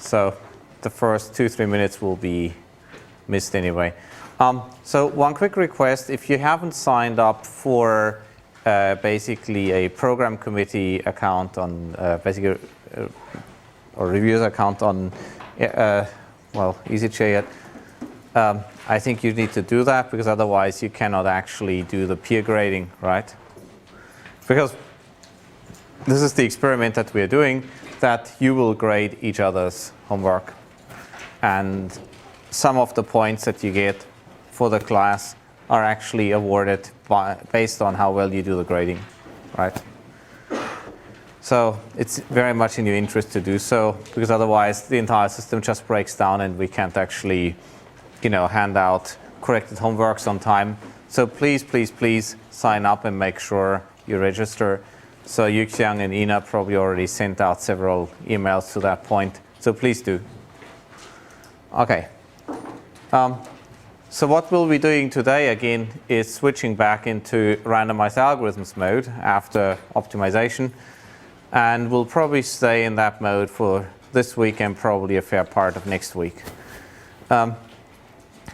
So the first 2-3 minutes will be missed anyway. So one quick request, if you haven't signed up for basically a program committee account on or reviewers account on EasyChair yet, I think you need to do that, because otherwise you cannot actually do the peer grading, right? Because this is the experiment that we're doing, that you will grade each other's homework. And some of the points that you get for the class are actually awarded based on how well you do the grading, right? So it's very much in your interest to do so, because otherwise the entire system just breaks down and we can't actually, hand out corrected homeworks on time. So please, please, please sign up and make sure you register. So Yuxiang and Ina probably already sent out several emails to that point. So please do. Okay. So what we'll be doing today, again, is switching back into randomized algorithms mode after optimization. And we'll probably stay in that mode for this week and probably a fair part of next week.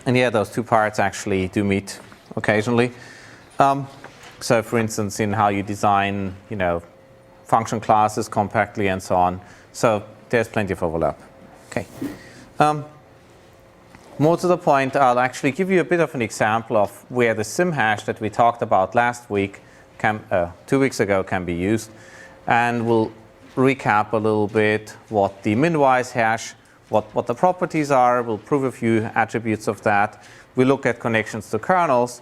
And yeah, those two parts actually do meet occasionally. So for instance, in how you design, function classes compactly and so on. So there's plenty of overlap. Okay. More to the point, I'll actually give you a bit of an example of where the Simhash that we talked about last week, 2 weeks ago, can be used. And we'll recap a little bit what the Minwise hash, what the properties are. We'll prove a few attributes of that. We'll look at connections to kernels.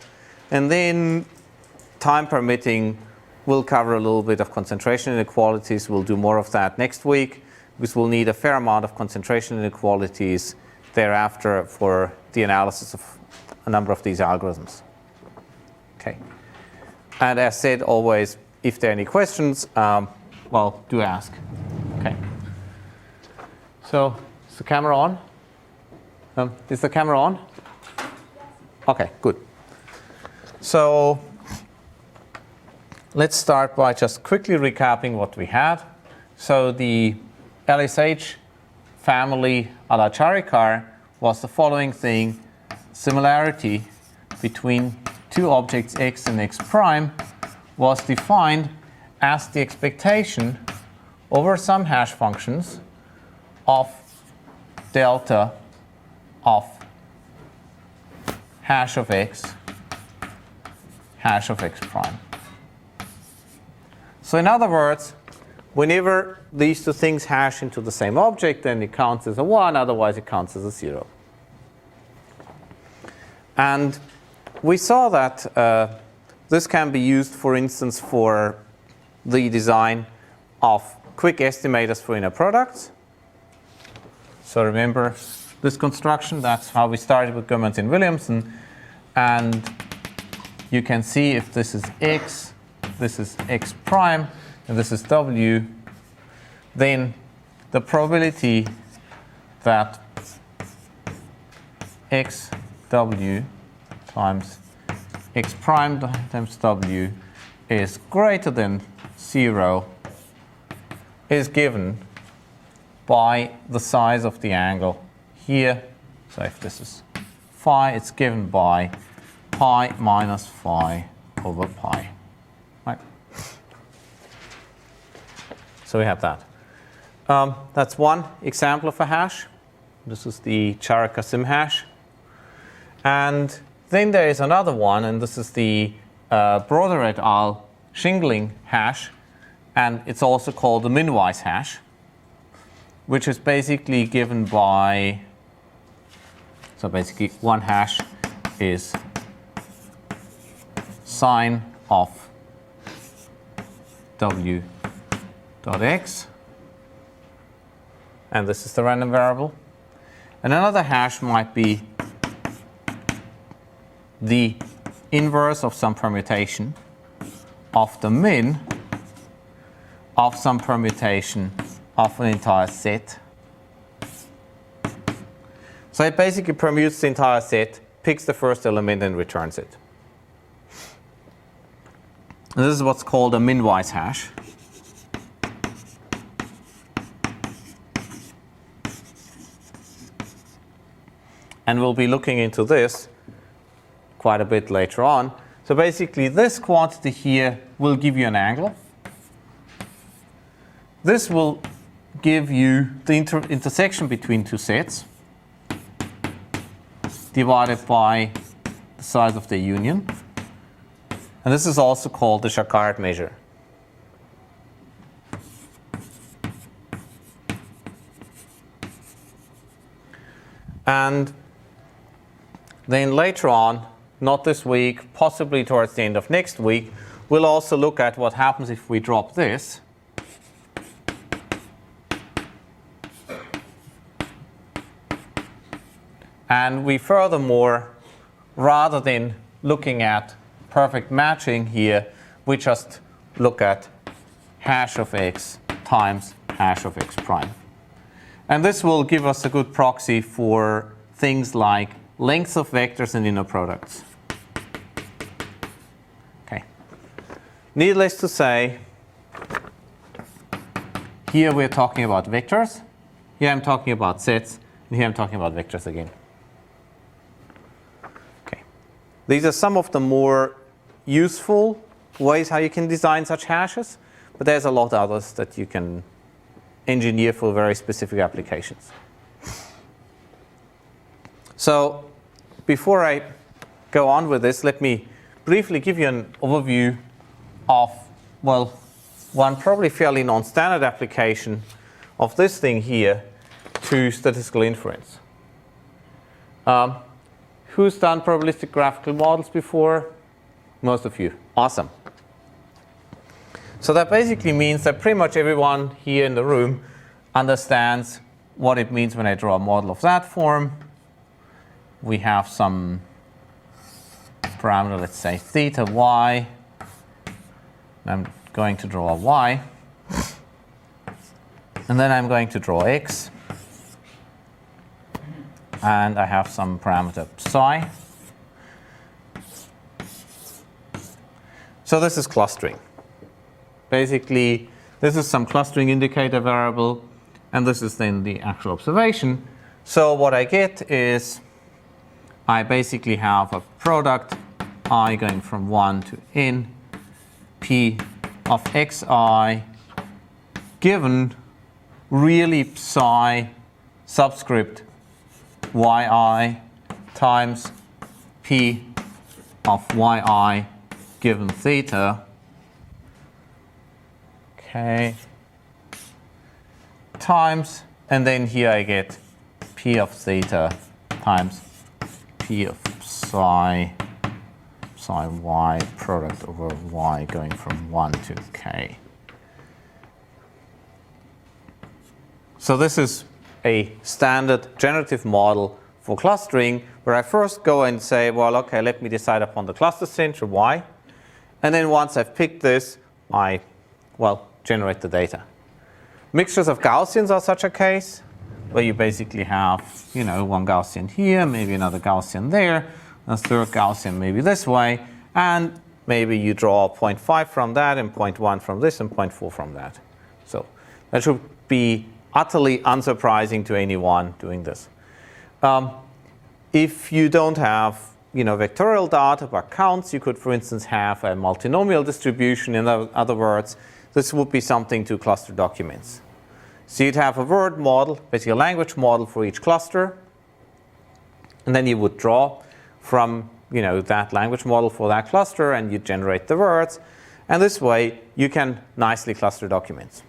And then, time permitting, we'll cover a little bit of concentration inequalities. We'll do more of that next week, because we'll need a fair amount of concentration inequalities thereafter for the analysis of a number of these algorithms. Okay. And as said, always, if there are any questions, do ask. Okay. So, is the camera on? Is the camera on? Okay, good. So, let's start by just quickly recapping what we had. So, the LSH family a la Charikar was the following thing: similarity between two objects x and x prime was defined as the expectation over some hash functions of delta of hash of x prime. So in other words, whenever these two things hash into the same object, then it counts as a 1, otherwise it counts as a 0. And we saw that this can be used, for instance, for the design of quick estimators for inner products. So remember this construction, that's how we started with Gaussians and Williamson. And you can see if this is x, this is x prime, and this is w, then the probability that xw times x prime times w is greater than 0 is given by the size of the angle here. So if this is phi, it's given by pi minus phi over pi. Right. So we have that. That's one example of a hash. This is the Charikar Simhash. And then there is another one, and this is the Broder et al. Shingling hash, and it's also called the Minwise hash, which is basically given by, so basically one hash is sine of w dot x, and this is the random variable. And another hash might be the inverse of some permutation of the min of some permutation of an entire set. So it basically permutes the entire set, picks the first element and returns it. And this is what's called a Minwise hash. And we'll be looking into this quite a bit later on. So basically, this quantity here will give you an angle. This will give you the intersection between two sets divided by the size of the union. And this is also called the Jacquard measure. And then later on, not this week, possibly towards the end of next week, we'll also look at what happens if we drop this. And we furthermore, rather than looking at perfect matching here, we just look at hash of x times hash of x prime. And this will give us a good proxy for things like lengths of vectors and inner products. Okay. Needless to say, here we're talking about vectors. Here I'm talking about sets. And here I'm talking about vectors again. Okay. These are some of the more useful ways how you can design such hashes. But there's a lot of others that you can engineer for very specific applications. So before I go on with this, let me briefly give you an overview of, well, one probably fairly non-standard application of this thing here to statistical inference. Who's done probabilistic graphical models before? Most of you. Awesome. So that basically means that pretty much everyone here in the room understands what it means when I draw a model of that form. We have some parameter, let's say theta y. I'm going to draw a y. And then I'm going to draw x. And I have some parameter psi. So this is clustering. Basically, this is some clustering indicator variable, and this is then the actual observation. So what I get is I basically have a product I going from 1 to n, p of xi, given really psi subscript yi times p of yi given theta. Okay, times, and then here I get p of theta times p of psi y product over y going from 1 to k. So this is a standard generative model for clustering, where I first go and say, well, okay, let me decide upon the cluster center y, and then once I've picked this, I, well, generate the data. Mixtures of Gaussians are such a case, where you basically have, you know, one Gaussian here, maybe another Gaussian there, a third Gaussian maybe this way, and maybe you draw 0.5 from that, and 0.1 from this, and 0.4 from that. So that should be utterly unsurprising to anyone doing this. If you don't have, you know, vectorial data but counts, you could, for instance, have a multinomial distribution. In other words, this would be something to cluster documents. So you'd have a word model, basically a language model for each cluster, and then you would draw from, you know, that language model for that cluster, and you generate the words, and this way you can nicely cluster documents.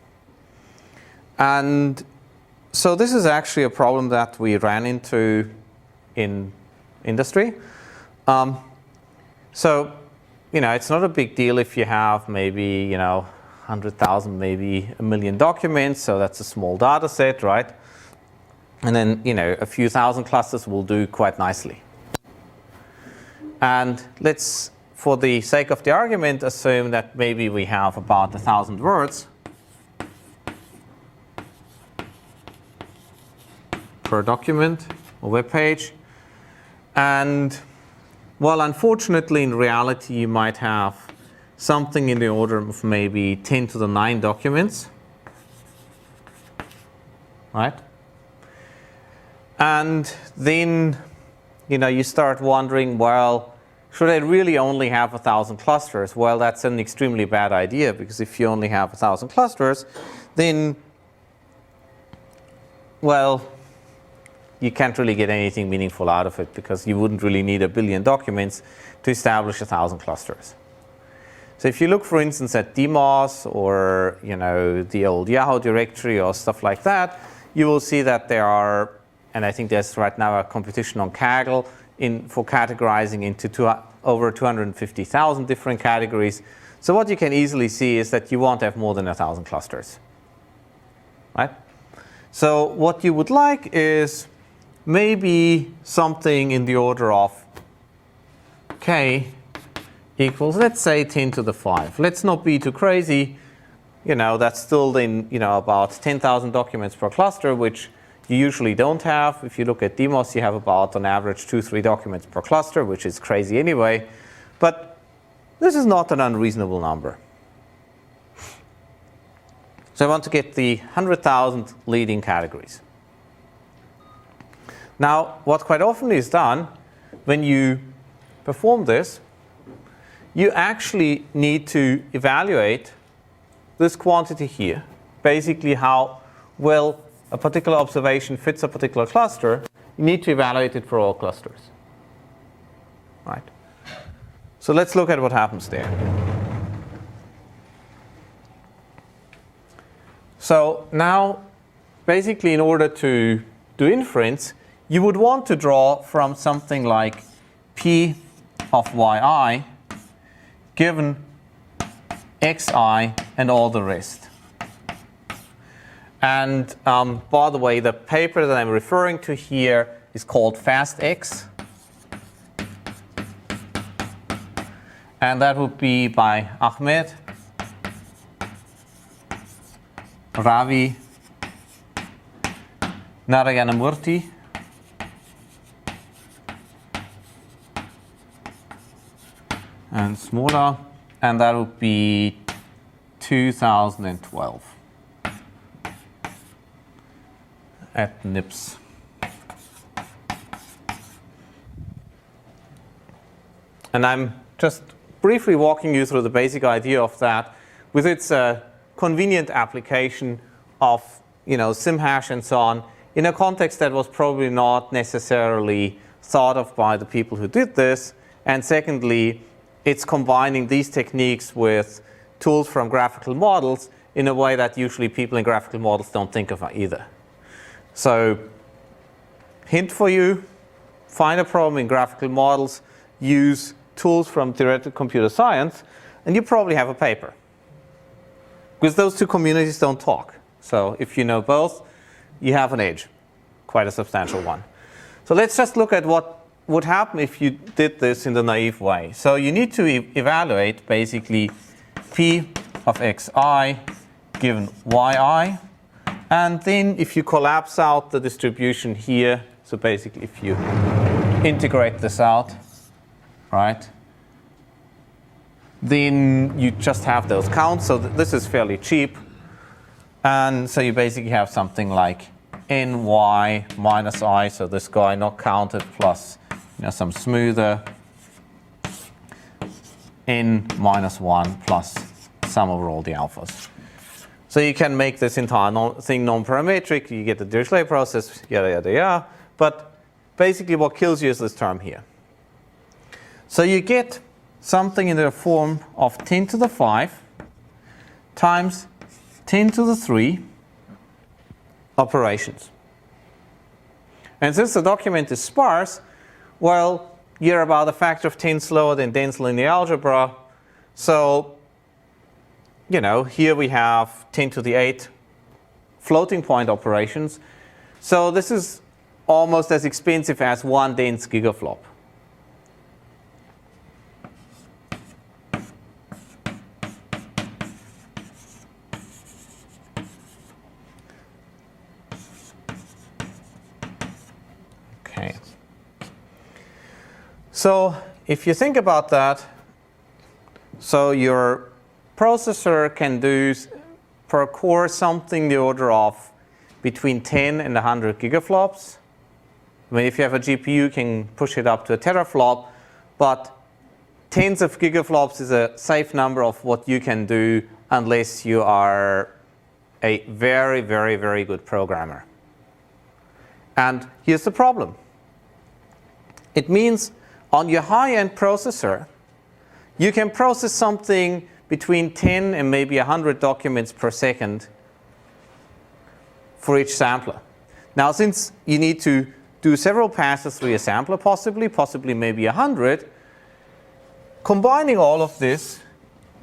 And so this is actually a problem that we ran into in industry. So, you know, it's not a big deal if you have maybe, you know, 100,000, maybe a million documents, so that's a small data set, right? And then, you know, a few thousand clusters will do quite nicely. And let's, for the sake of the argument, assume that maybe we have about 1,000 words per document or web page. And, well, unfortunately, in reality, you might have something in the order of maybe 10 to the 9 documents, right? And then you start wondering, well, should I really only have 1,000 clusters? Well, that's an extremely bad idea, because if you only have 1,000 clusters, then, well, you can't really get anything meaningful out of it, because you wouldn't really need 1 billion documents to establish 1,000 clusters. So if you look, for instance, at DMOS or the old Yahoo directory or stuff like that, you will see that there are, and I think there's right now a competition on Kaggle for categorizing into over 250,000 different categories. So what you can easily see is that you won't have more than 1,000 clusters, right? So what you would like is maybe something in the order of k equals, let's say, 10 to the 5. Let's not be too crazy. That's still then about 10,000 documents per cluster, which you usually don't have. If you look at DMOS, you have about, on average, 2-3 documents per cluster, which is crazy anyway. But this is not an unreasonable number. So I want to get the 100,000 leading categories. Now, what quite often is done when you perform this, you actually need to evaluate this quantity here, basically how well a particular observation fits a particular cluster. You need to evaluate it for all clusters. Right. So let's look at what happens there. So now, basically, in order to do inference, you would want to draw from something like P of yi given xi and all the rest. And by the way, the paper that I'm referring to here is called FastX. And that would be by Ahmed, Ravi, Narayanamurthy, and Smola, and that would be 2012 at NIPS. And I'm just briefly walking you through the basic idea of that with its convenient application of Simhash and so on in a context that was probably not necessarily thought of by the people who did this. And secondly, it's combining these techniques with tools from graphical models in a way that usually people in graphical models don't think of either. So, hint for you, find a problem in graphical models, use tools from theoretical computer science, and you probably have a paper. Because those two communities don't talk. So if you know both, you have an edge, quite a substantial one. So let's just look at what would happen if you did this in the naive way. So you need to evaluate basically P of xi given yi. And then if you collapse out the distribution here, so basically if you integrate this out, right, then you just have those counts. So this is fairly cheap. And so you basically have something like ny minus I, so this guy not counted, plus some smoother, n minus 1 plus sum over all the alphas. So you can make this entire thing non-parametric. You get the Dirichlet process, yada, yada, yada. But basically what kills you is this term here. So you get something in the form of 10 to the 5 times 10 to the 3 operations. And since the document is sparse, well, you're about a factor of 10 slower than dense linear algebra. So, here we have 10 to the 8 floating point operations. So this is almost as expensive as one dense gigaflop. Okay. So if you think about that, so your processor can do per core something the order of between 10 and 100 gigaflops. I mean, if you have a GPU, you can push it up to a teraflop, but tens of gigaflops is a safe number of what you can do unless you are a very, very, very good programmer. And here's the problem. It means on your high-end processor, you can process something between 10 and maybe 100 documents per second for each sampler. Now, since you need to do several passes through a sampler, possibly maybe 100, combining all of this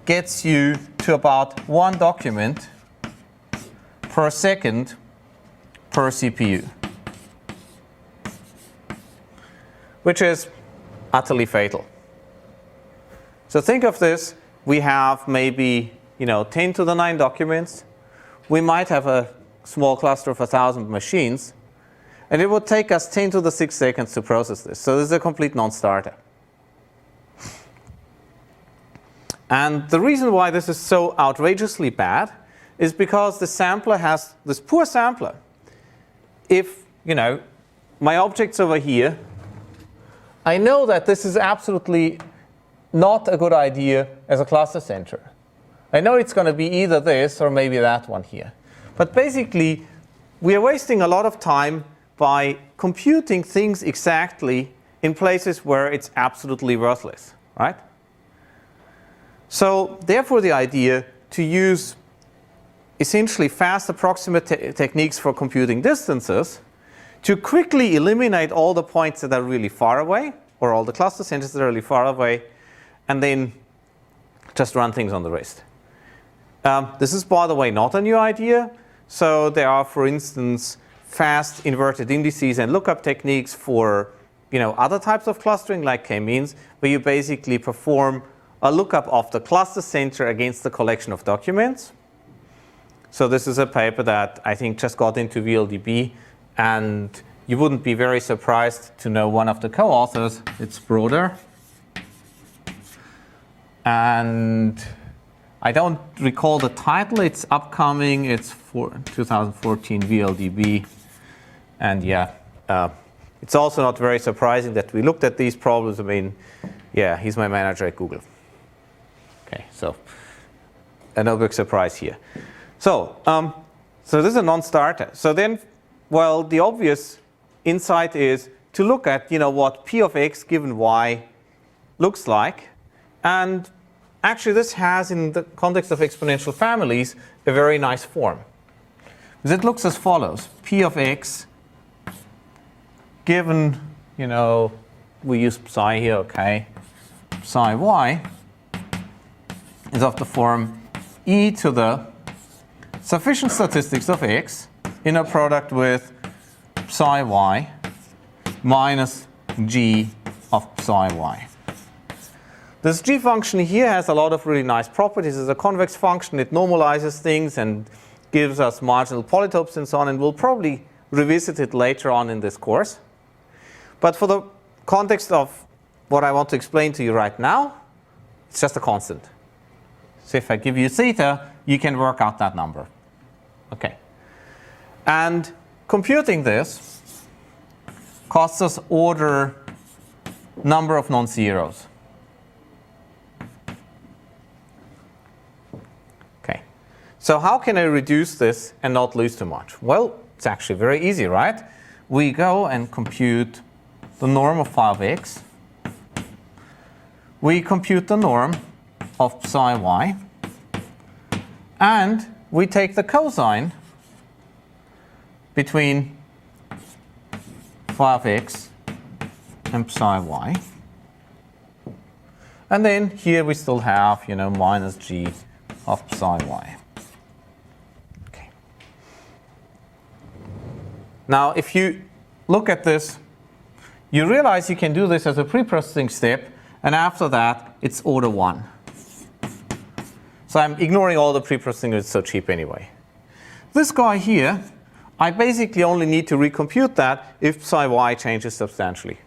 gets you to about 1 document per second per CPU, which is utterly fatal. So think of this. We have maybe 10 to the 9 documents. We might have a small cluster of 1,000 machines, and it would take us 10 to the 6 seconds to process this. So this is a complete non-starter. And the reason why this is so outrageously bad is because the sampler has this poor sampler. If, my object's over here, I know that this is absolutely not a good idea as a cluster center. I know it's going to be either this or maybe that one here. But basically, we are wasting a lot of time by computing things exactly in places where it's absolutely worthless, right? So therefore, the idea to use essentially fast approximate techniques for computing distances to quickly eliminate all the points that are really far away, or all the cluster centers that are really far away, and then just run things on the rest. This is, by the way, not a new idea. So there are, for instance, fast inverted indices and lookup techniques for other types of clustering, like k-means, where you basically perform a lookup of the cluster center against the collection of documents. So this is a paper that I think just got into VLDB, and you wouldn't be very surprised to know one of the co-authors. It's Broder. And I don't recall the title. It's upcoming. It's for 2014 VLDB. And yeah, it's also not very surprising that we looked at these problems. I mean, yeah, he's my manager at Google. Okay, so no big surprise here. So, so this is a non-starter. So then, well, the obvious insight is to look at what P of x given y looks like. And actually, this has, in the context of exponential families, a very nice form. Because it looks as follows. P of x given, we use psi here, okay, psi y is of the form e to the sufficient statistics of x in a product with psi y minus g of psi y. This g function here has a lot of really nice properties. It's a convex function. It normalizes things and gives us marginal polytopes and so on, and we'll probably revisit it later on in this course. But for the context of what I want to explain to you right now, it's just a constant. So if I give you theta, you can work out that number. Okay. And computing this costs us order number of non-zeros. Okay. So how can I reduce this and not lose too much? Well, it's actually very easy, right? We go and compute the norm of phi of x. We compute the norm of psi y. And we take the cosine between phi of x and psi y. And then here we still have, minus g of psi y. Okay. Now, if you look at this, you realize you can do this as a pre-processing step, and after that, it's order 1. So I'm ignoring all the pre-processing, it's so cheap anyway. This guy here, I basically only need to recompute that if psi y changes substantially.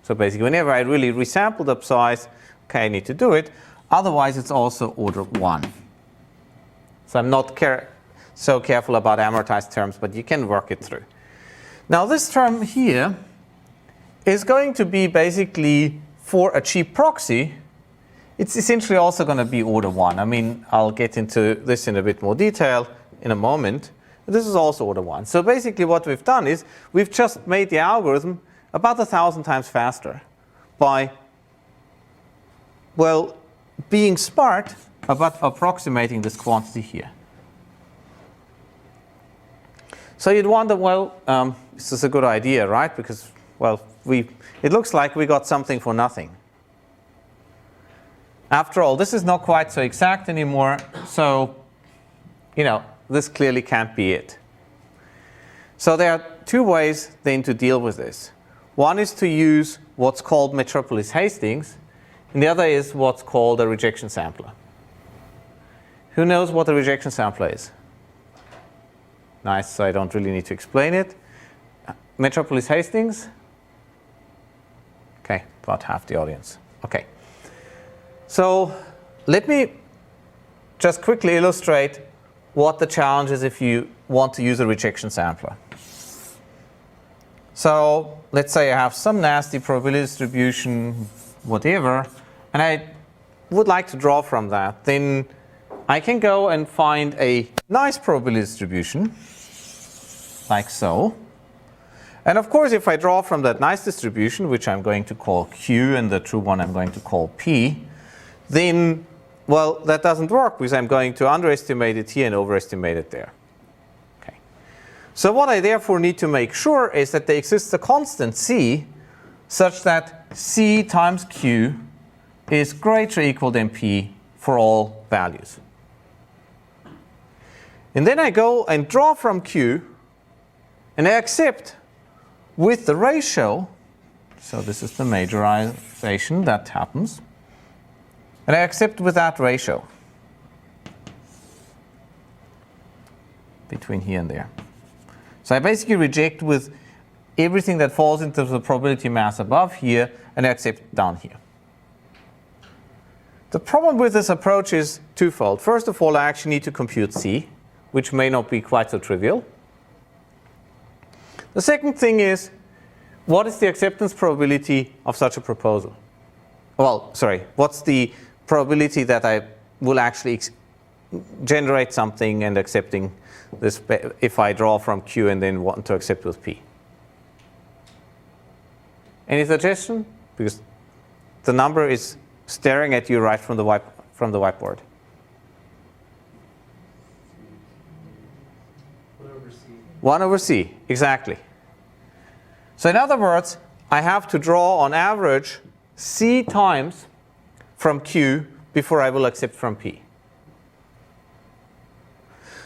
So basically, whenever I really resample the psi's, okay, I need to do it. Otherwise, it's also order 1. So I'm not so careful about amortized terms, but you can work it through. Now, this term here is going to be basically, for a cheap proxy, it's essentially also going to be order 1. I mean, I'll get into this in a bit more detail in a moment. This is also order 1. So basically what we've done is we've just made the algorithm about 1,000 times faster by, well, being smart about approximating this quantity here. So you'd wonder, well, this is a good idea, right? Because, well, it looks like we got something for nothing. After all, this is not quite so exact anymore, so, this clearly can't be it. So there are two ways then to deal with this. One is to use what's called Metropolis Hastings, and the other is what's called a rejection sampler. Who knows what a rejection sampler is? Nice, so I don't really need to explain it. Metropolis Hastings? Okay, about half the audience. Okay. So let me just quickly illustrate what the challenge is if you want to use a rejection sampler. So let's say I have some nasty probability distribution, whatever, and I would like to draw from that. Then I can go and find a nice probability distribution, like so. And of course, if I draw from that nice distribution, which I'm going to call Q, and the true one I'm going to call P, then, well, that doesn't work because I'm going to underestimate it here and overestimate it there. Okay. So what I therefore need to make sure is that there exists a constant C such that C times Q is greater or equal than P for all values. And then I go and draw from Q, and I accept with the ratio, so this is the majorization that happens, and I accept with that ratio between here and there. So I basically reject with everything that falls into the probability mass above here, and I accept down here. The problem with this approach is twofold. First of all, I actually need to compute C, which may not be quite so trivial. The second thing is, what is the acceptance probability of such a proposal? Well, sorry, what's the probability that I will actually generate something and accepting this if I draw from Q and then want to accept with P? Any suggestion? Because the number is staring at you right from the whiteboard. 1 over C, exactly. So in other words, I have to draw on average C times from Q before I will accept from P.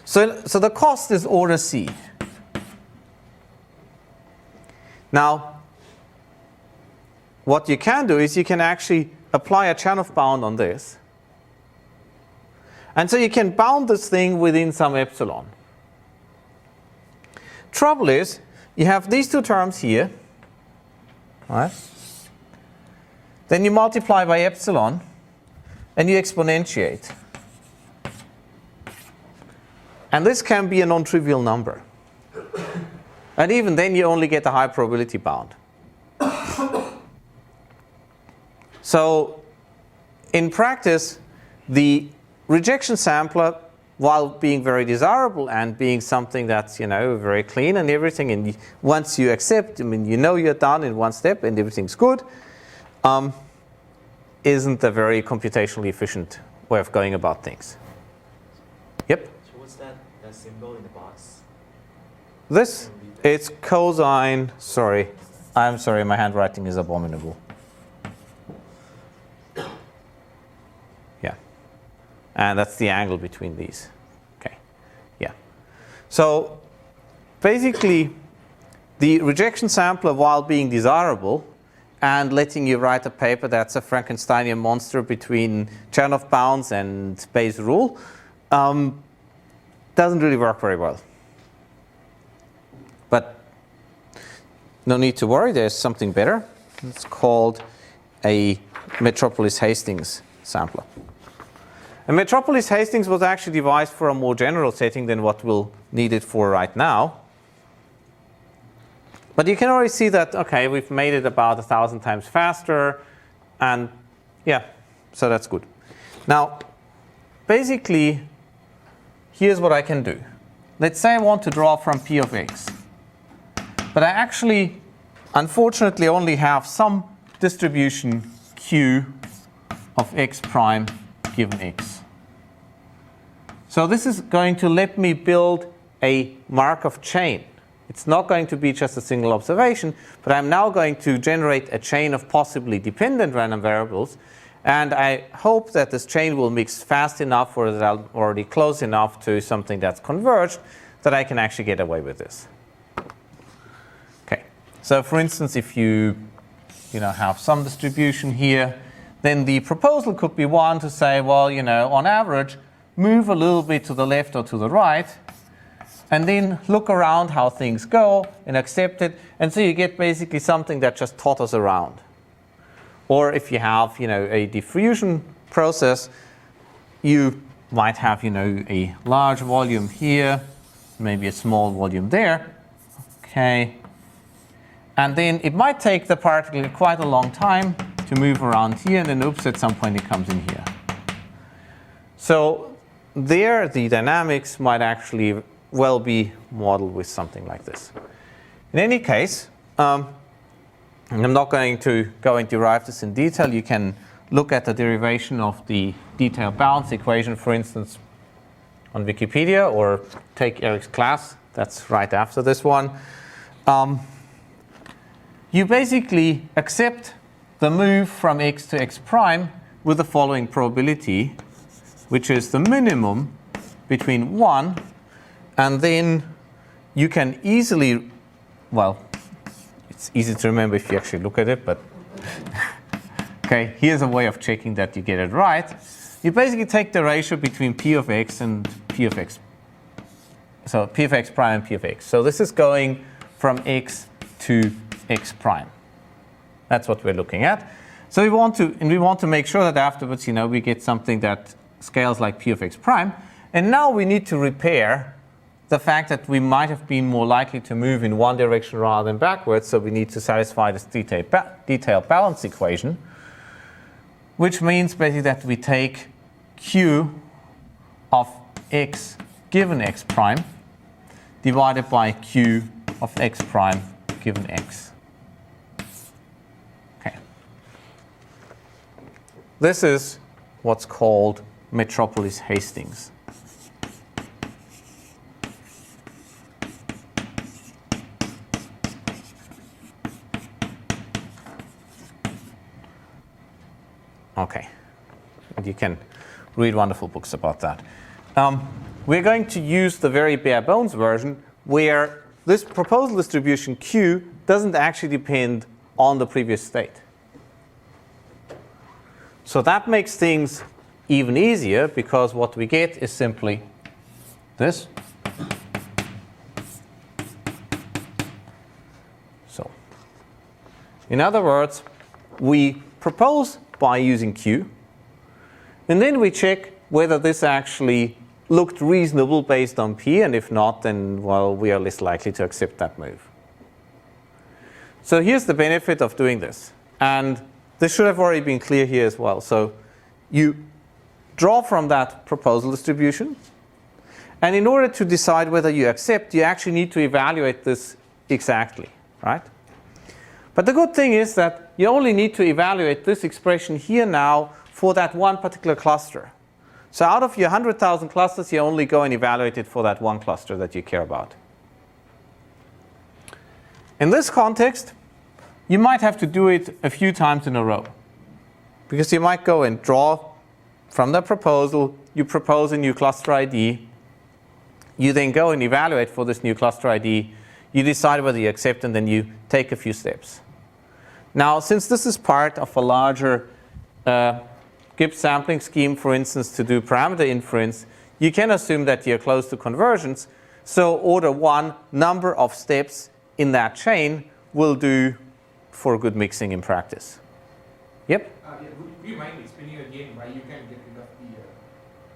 So the cost is order C. Now, what you can do is you can actually apply a Chernoff bound on this. And so you can bound this thing within some epsilon. Trouble is, you have these two terms here, right? Then you multiply by epsilon, and you exponentiate. And this can be a non-trivial number. And even then, you only get a high probability bound. So in practice, the rejection sampler, while being very desirable and being something that's, very clean and everything, and once you accept, you're done in one step and everything's good, isn't a very computationally efficient way of going about things. Yep? So what's that symbol in the box? This, it's cosine, sorry. I'm sorry, my handwriting is abominable. And that's the angle between these. Okay, yeah. So basically, the rejection sampler, while being desirable and letting you write a paper that's a Frankensteinian monster between Chernoff bounds and Bayes' rule, doesn't really work very well. But no need to worry, there's something better. It's called a Metropolis Hastings sampler. And Metropolis Hastings was actually devised for a more general setting than what we'll need it for right now. But you can already see that, okay, we've made it about 1,000 times faster, and yeah, so that's good. Now, basically, here's what I can do. Let's say I want to draw from P of x. But I actually, unfortunately, only have some distribution Q of x prime given x. So this is going to let me build a Markov chain. It's not going to be just a single observation, but I'm now going to generate a chain of possibly dependent random variables. And I hope that this chain will mix fast enough, or that I'm already close enough to something that's converged, that I can actually get away with this. Okay. So for instance, if you have some distribution here, then the proposal could be one to say, well, on average, move a little bit to the left or to the right, and then look around how things go and accept it. And so you get basically something that just totters around. Or if you have, a diffusion process, you might have, a large volume here, maybe a small volume there. Okay. And then it might take the particle quite a long time to move around here, and then oops, at some point it comes in here. So there, the dynamics might actually well be modeled with something like this. In any case, I'm not going to go and derive this in detail. You can look at the derivation of the detailed balance equation, for instance, on Wikipedia, or take Eric's class. That's right after this one. You basically accept the move from x to x prime with the following probability, which is the minimum between 1, and then you can easily, well, it's easy to remember if you actually look at it, but okay, here's a way of checking that you get it right. You basically take the ratio between P of x and P of x. So P of x prime and P of x. So this is going from x to x prime. That's what we're looking at. So we want to make sure that afterwards, we get something that scales like P of x prime. And now we need to repair the fact that we might have been more likely to move in one direction rather than backwards, so we need to satisfy this detailed balance equation, which means basically that we take Q of x given x prime divided by Q of x prime given x. Okay. This is what's called Metropolis Hastings. Okay, and you can read wonderful books about that. We're going to use the very bare bones version where this proposal distribution Q doesn't actually depend on the previous state. So that makes things even easier, because what we get is simply this. So, in other words, we propose by using Q, and then we check whether this actually looked reasonable based on P, and if not, then, well, we are less likely to accept that move. So here's the benefit of doing this, and this should have already been clear here as well. So you draw from that proposal distribution, and in order to decide whether you accept, you actually need to evaluate this exactly, right? But the good thing is that you only need to evaluate this expression here now for that one particular cluster. So out of your 100,000 clusters, you only go and evaluate it for that one cluster that you care about. In this context, you might have to do it a few times in a row, because you might go and draw from the proposal, you propose a new cluster ID, you then go and evaluate for this new cluster ID, you decide whether you accept, and then you take a few steps. Now, since this is part of a larger Gibbs sampling scheme, for instance, to do parameter inference, you can assume that you're close to convergence. So order 1 number of steps in that chain will do for good mixing in practice. Yep? Would you mind explaining again why you can get rid of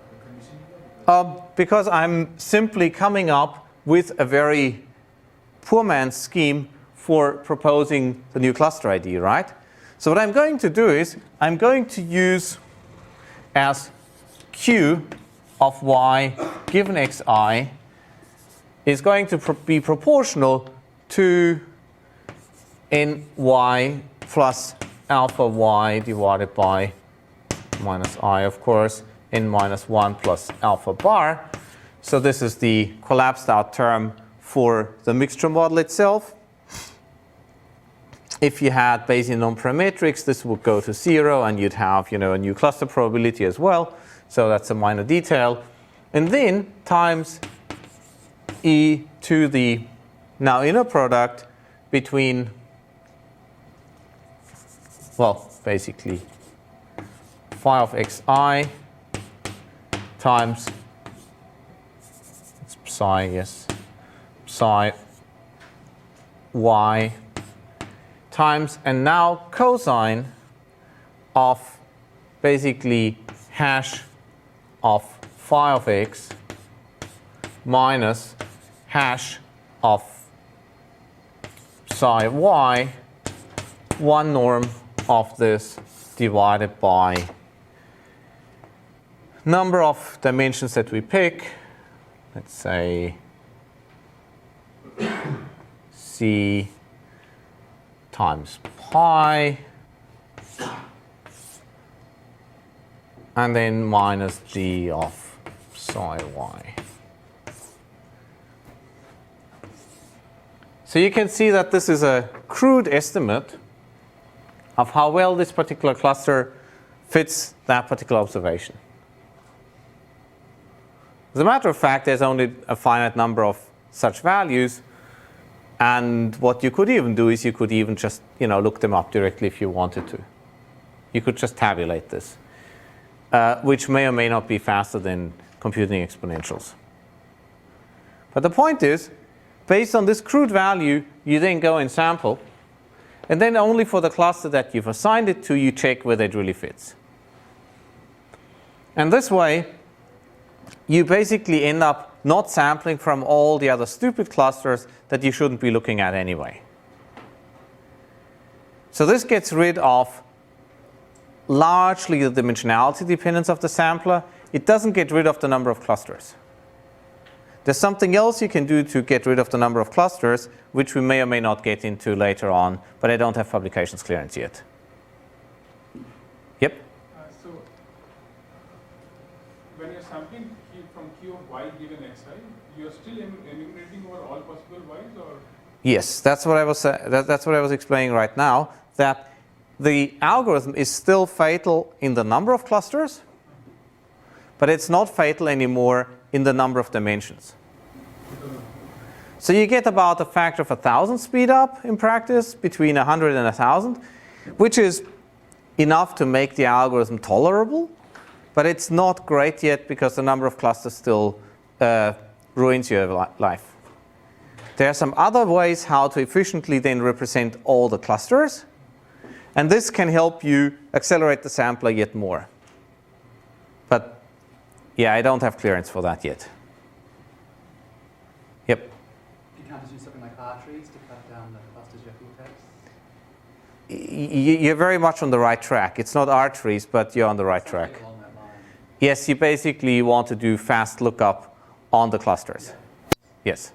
the condition? Because I'm simply coming up with a very poor man's scheme for proposing the new cluster ID, right? So what I'm going to do is I'm going to use as Q of y given xi is going to be proportional to ny plus alpha y divided by minus I, of course, n minus 1 plus alpha bar. So this is the collapsed out term for the mixture model itself. If you had Bayesian non-parametrics, this would go to 0, and you'd have, a new cluster probability as well. So that's a minor detail. And then times e to the now inner product between, well, basically phi of xi times it's psi, yes, psi y times, and now cosine of basically hash of phi of x minus hash of psi y, 1 norm of this divided by number of dimensions that we pick. Let's say c times pi, and then minus d of psi y. So you can see that this is a crude estimate of how well this particular cluster fits that particular observation. As a matter of fact, there's only a finite number of such values, and what you could even do is you could even just look them up directly if you wanted to. You could just tabulate this, which may or may not be faster than computing exponentials. But the point is, based on this crude value, you then go and sample, and then only for the cluster that you've assigned it to, you check whether it really fits. And this way, you basically end up not sampling from all the other stupid clusters that you shouldn't be looking at anyway. So this gets rid of largely the dimensionality dependence of the sampler. It doesn't get rid of the number of clusters. There's something else you can do to get rid of the number of clusters, which we may or may not get into later on, but I don't have publications clearance yet. Yep? So when you're sampling from Q of y given xi, you're still enumerating over all possible y's, or? Yes, that's what I was explaining right now, that the algorithm is still fatal in the number of clusters, but it's not fatal anymore in the number of dimensions. So you get about a factor of 1,000 speed up in practice between 100 and 1,000, which is enough to make the algorithm tolerable, but it's not great yet because the number of clusters still ruins your life. There are some other ways how to efficiently then represent all the clusters, and this can help you accelerate the sampler yet more. But yeah, I don't have clearance for that yet. Yep. You can't just use something like R trees to cut down the clusters you have to look at? You're very much on the right track. It's not R trees, but you're on the right track. Along that line. Yes, you basically want to do fast lookup on the clusters. Yeah. Yes.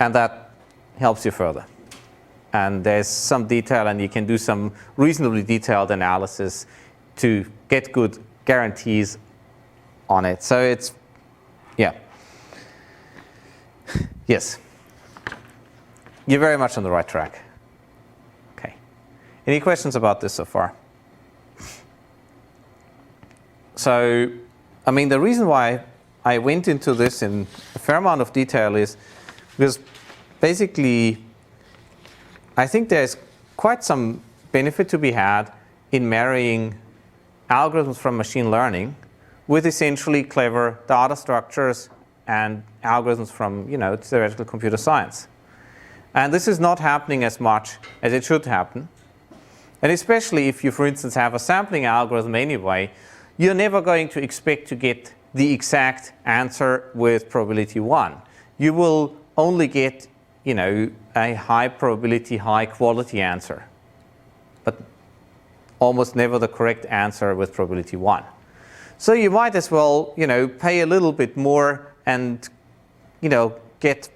And that helps you further. And there's some detail, and you can do some reasonably detailed analysis to get good guarantees on it. So it's, yeah. Yes. You're very much on the right track. Okay. Any questions about this so far? So, I mean, the reason why I went into this in a fair amount of detail is because basically I think there's quite some benefit to be had in marrying algorithms from machine learning with essentially clever data structures and algorithms from, theoretical computer science. And this is not happening as much as it should happen. And especially if you, for instance, have a sampling algorithm anyway, you're never going to expect to get the exact answer with probability 1. You will only get, a high probability, high quality answer, but almost never the correct answer with probability 1. So you might as well, pay a little bit more and, get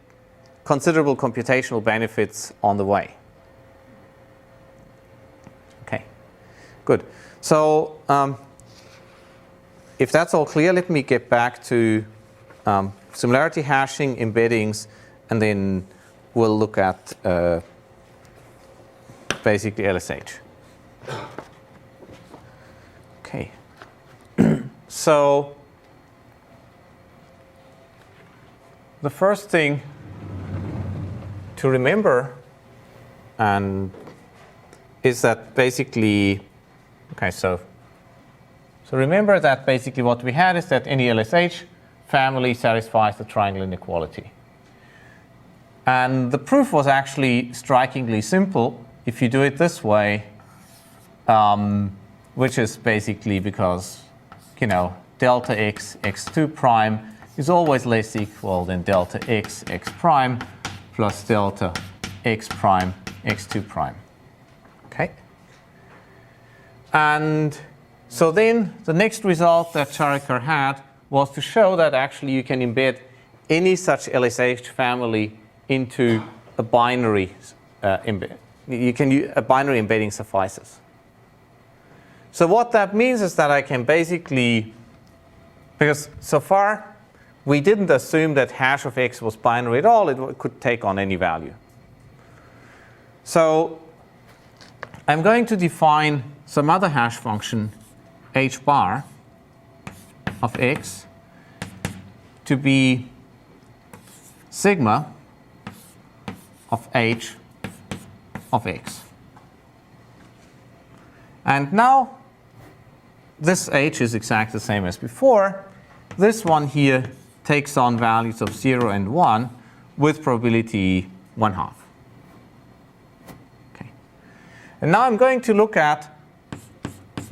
considerable computational benefits on the way. Okay, good. So if that's all clear, let me get back to similarity hashing, embeddings, and then we'll look at basically LSH. Okay. So the first thing to remember is that basically, so remember that basically what we had is that any LSH family satisfies the triangle inequality. And the proof was actually strikingly simple if you do it this way, which is basically because, delta x, x2 prime is always less equal than delta x, x prime plus delta x prime, x2 prime. Okay? And so then the next result that Charikar had was to show that actually you can embed any such LSH family into a binary embed. You can use a binary embedding suffices. So what that means is that I can basically, because so far we didn't assume that hash of x was binary at all, it could take on any value. So I'm going to define some other hash function, h bar of x, to be sigma of h of x. And now this h is exactly the same as before. This one here takes on values of 0 and 1 with probability 1/2. Okay. And now I'm going to look at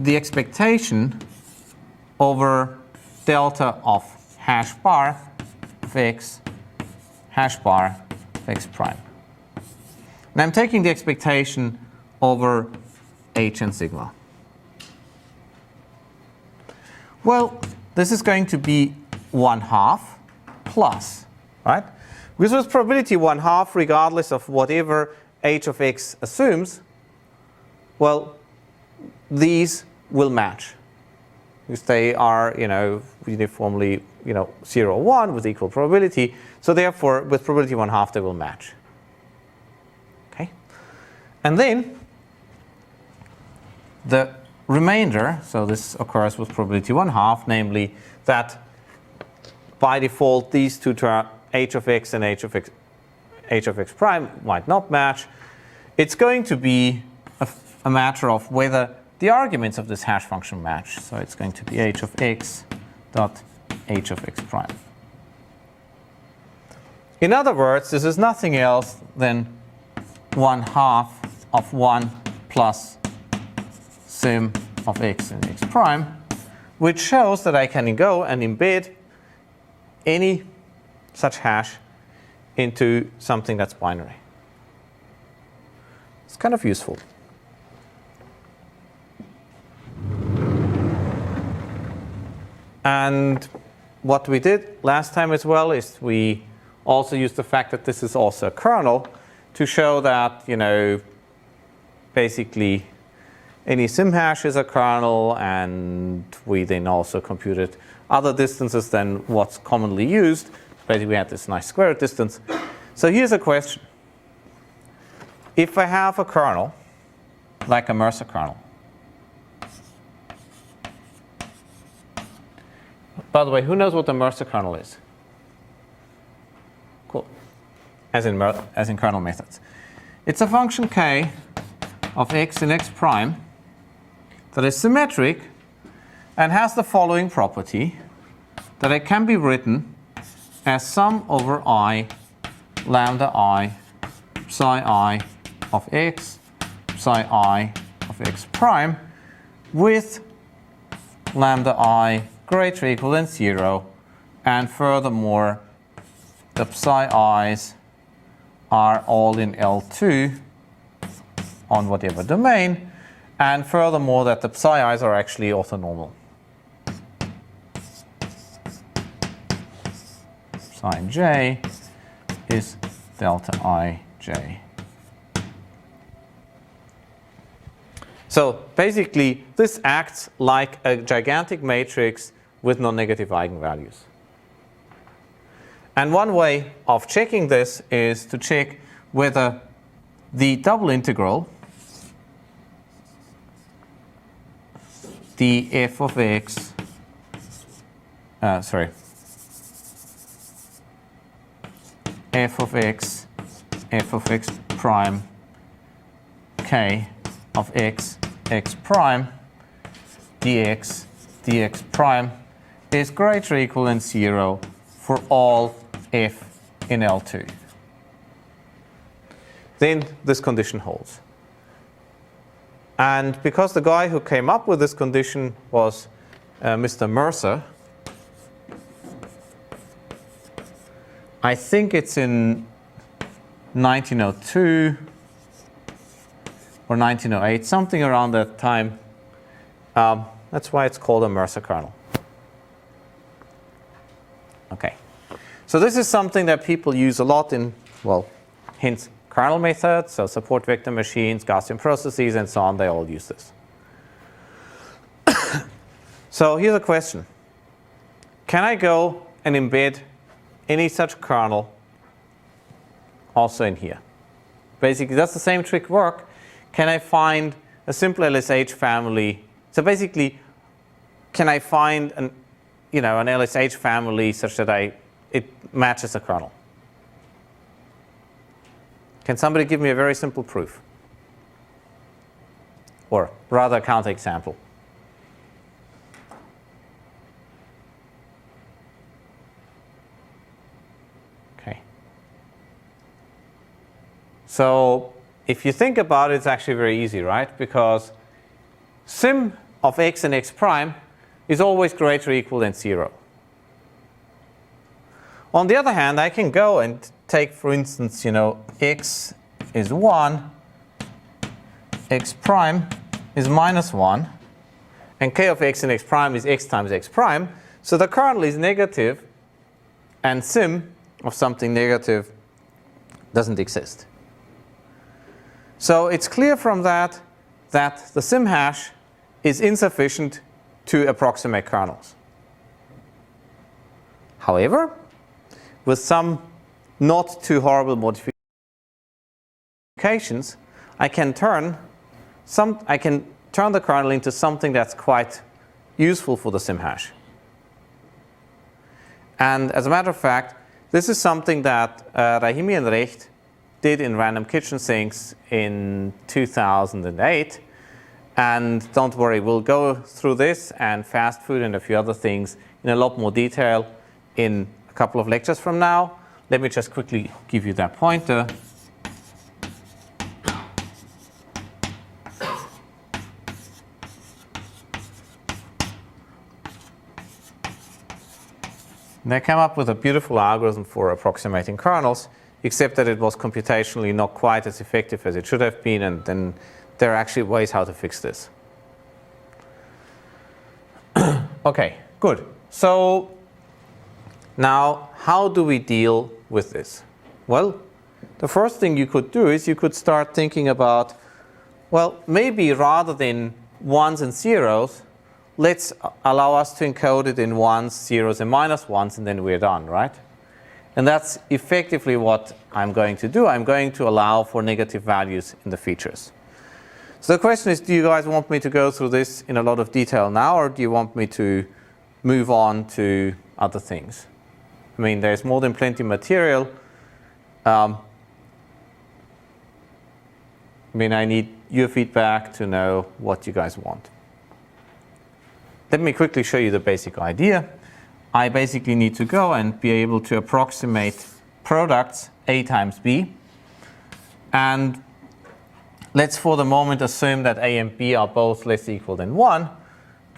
the expectation over delta of hash bar of x, hash bar of x prime. And I'm taking the expectation over h and sigma. Well, this is going to be 1/2 plus, right? Because with probability 1/2, regardless of whatever h of x assumes, well, these will match. Because they are, uniformly, 0 or 1 with equal probability. So therefore, with probability 1/2, they will match. Okay? And then the remainder, so this occurs with probability 1/2, namely that by default these two terms, h of x and h of x prime, might not match. It's going to be a matter of whether the arguments of this hash function match. So it's going to be h of x dot h of x prime. In other words, this is nothing else than 1/2 of 1 plus sim of x and x prime, which shows that I can go and embed any such hash into something that's binary. It's kind of useful. And what we did last time as well is we also used the fact that this is also a kernel to show that, basically any Simhash is a kernel, and we then also computed other distances than what's commonly used. Basically, we had this nice square distance. So here's a question. If I have a kernel, like a Mercer kernel, by the way, who knows what the Mercer kernel is? Cool. As in kernel methods. It's a function k of x and x prime that is symmetric and has the following property, that it can be written as sum over I lambda I psi I of x psi I of x prime with lambda I greater or equal than 0, and furthermore the psi i's are all in L2 on whatever domain, and furthermore that the psi i's are actually orthonormal. Psi j is delta ij. So basically, this acts like a gigantic matrix with non-negative eigenvalues. And one way of checking this is to check whether the double integral, the f of x, f of x prime, k of x, x prime, dx, dx prime is greater or equal than 0 for all f in L2. Then this condition holds. And because the guy who came up with this condition was Mr. Mercer, I think it's in 1902 or 1908, something around that time. That's why it's called a Mercer kernel. Okay. So this is something that people use a lot in, well, hence kernel methods, so support vector machines, Gaussian processes, and so on, they all use this. So here's a question. Can I go and embed any such kernel also in here? Basically, does the same trick work? Can I find a simple LSH family? So basically, can I find an LSH family such that it matches a kernel? Can somebody give me a very simple proof? Or rather a counterexample? Okay. So if you think about it, it's actually very easy, right? Because sim of x and x prime is always greater or equal than 0. On the other hand, I can go and take, for instance, x is 1, x prime is minus 1, and k of x and x prime is x times x prime. So the kernel is negative, and sim of something negative doesn't exist. So it's clear from that that the Simhash is insufficient to approximate kernels. However, with some not too horrible modifications, I can turn the kernel into something that's quite useful for the Simhash. And as a matter of fact, this is something that Rahimi and Recht did in random kitchen sinks in 2008. And don't worry, we'll go through this and fast food and a few other things in a lot more detail in a couple of lectures from now. Let me just quickly give you that pointer. And they came up with a beautiful algorithm for approximating kernels, except that it was computationally not quite as effective as it should have been, and then there are actually ways how to fix this. Okay, good. So now, how do we deal with this? Well, the first thing you could do is you could start thinking about, well, maybe rather than ones and zeros, let's allow us to encode it in ones, zeros, and minus ones, and then we're done, right? And that's effectively what I'm going to do. I'm going to allow for negative values in the features. So the question is, do you guys want me to go through this in a lot of detail now, or do you want me to move on to other things? I mean, there's more than plenty of material. I need your feedback to know what you guys want. Let me quickly show you the basic idea. I basically need to go and be able to approximate products A times B. And let's for the moment assume that A and B are both less equal than 1.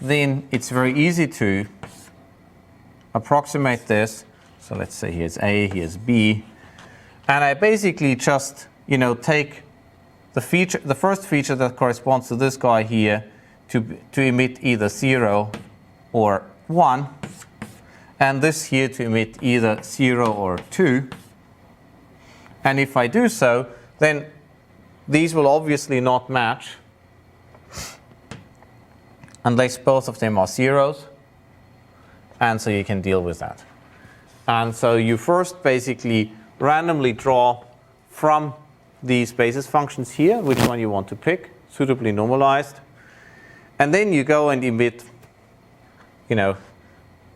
Then it's very easy to approximate this. So let's say here's A, here's B. And I basically just, take the first feature that corresponds to this guy here to emit either 0 or 1, and this here to emit either 0 or 2. And if I do so, then these will obviously not match unless both of them are zeros, and so you can deal with that. And so you first basically randomly draw from these basis functions here which one you want to pick, suitably normalized, and then you go and emit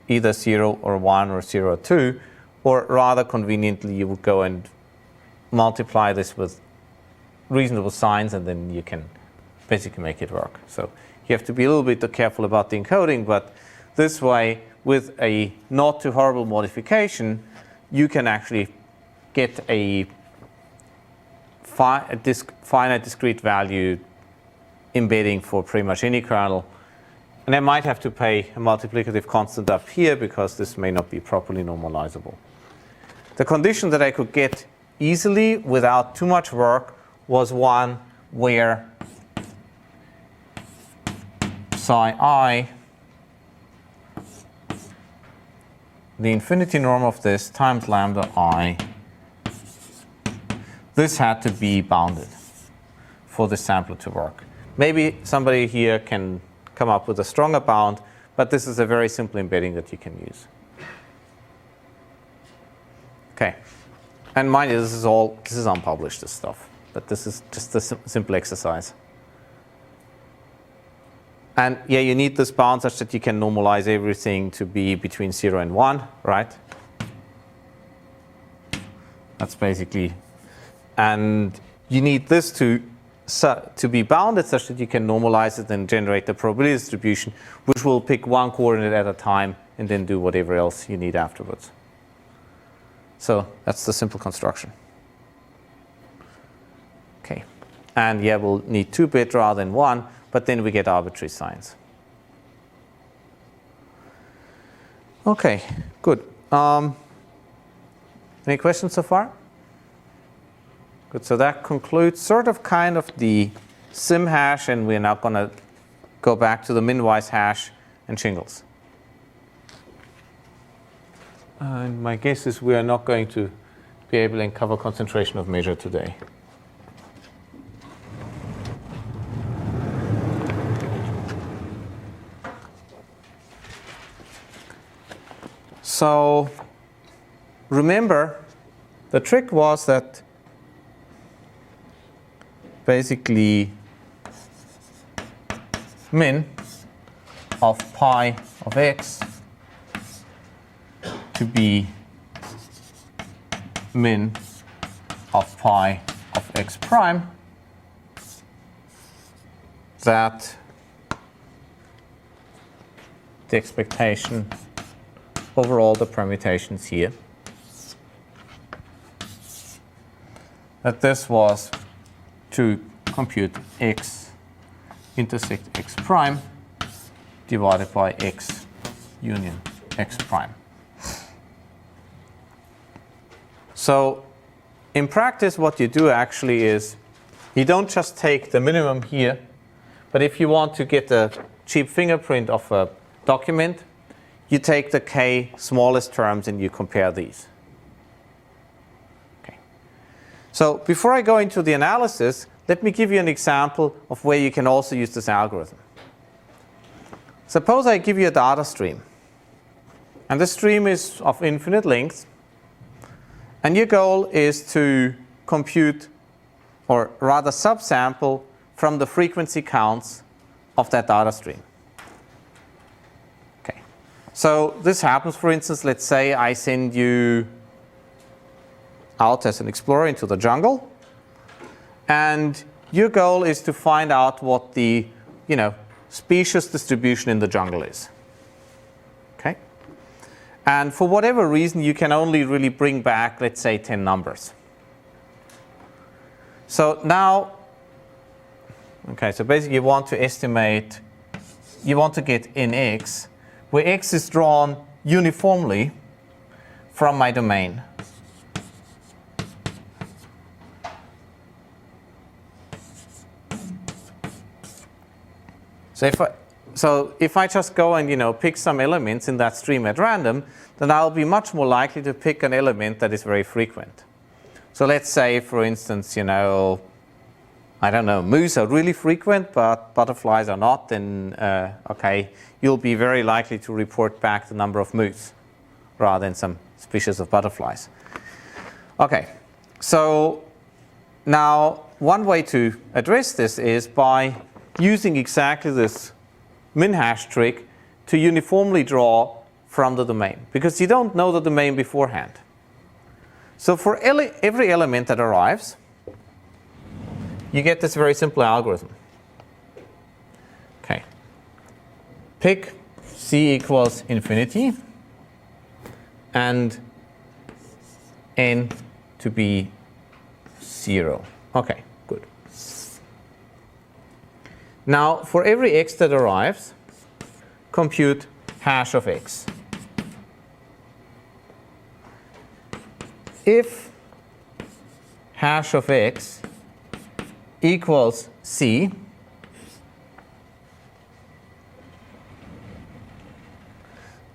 either 0 or 1 or 0 or 2, or rather conveniently you would go and multiply this with reasonable signs, and then you can basically make it work. So you have to be a little bit careful about the encoding, but this way, with a not too horrible modification, you can actually get a finite discrete value embedding for pretty much any kernel. And I might have to pay a multiplicative constant up here because this may not be properly normalizable. The condition that I could get easily without too much work was one where psi I, the infinity norm of this times lambda I, this had to be bounded for the sampler to work. Maybe somebody here can come up with a stronger bound, but this is a very simple embedding that you can use. Okay, and mind you, this is unpublished, this stuff, but this is just a simple exercise. And yeah, you need this bound such that you can normalize everything to be between 0 and 1, right? That's basically, and you need this to be bounded such that you can normalize it and generate the probability distribution, which will pick one coordinate at a time and then do whatever else you need afterwards. So that's the simple construction. Okay, and yeah, we'll need 2-bit rather than 1, but then we get arbitrary signs. Okay, good. Any questions so far? Good, so that concludes sort of kind of the Simhash, and we're now going to go back to the Minwise hash and shingles. And my guess is we are not going to be able to uncover concentration of measure today. So remember, the trick was that basically min of pi of x to be min of pi of x prime, that the expectation over all the permutations here, that this was to compute x intersect x prime divided by x union x prime. So in practice, what you do actually is you don't just take the minimum here, but if you want to get a cheap fingerprint of a document, you take the k smallest terms and you compare these. Okay. So before I go into the analysis, let me give you an example of where you can also use this algorithm. Suppose I give you a data stream, and the stream is of infinite length, and your goal is to compute, or rather subsample, from the frequency counts of that data stream. Okay. So this happens, for instance, let's say I send you out as an explorer into the jungle, and your goal is to find out what the, species distribution in the jungle is. Okay? And for whatever reason, you can only really bring back, let's say, 10 numbers. So now, okay, so basically you want to estimate, you want to get nx, where x is drawn uniformly from my domain. So if I just go and pick some elements in that stream at random, then I'll be much more likely to pick an element that is very frequent. So let's say, for instance, I don't know, moose are really frequent, but butterflies are not, then okay, you'll be very likely to report back the number of moose rather than some species of butterflies. Okay, so now one way to address this is by using exactly this min hash trick to uniformly draw from the domain, because you don't know the domain beforehand. So for every element that arrives, you get this very simple algorithm. Okay. Pick c equals infinity and n to be 0. Okay, good. Now, for every x that arrives, compute hash of x. If hash of x equals c,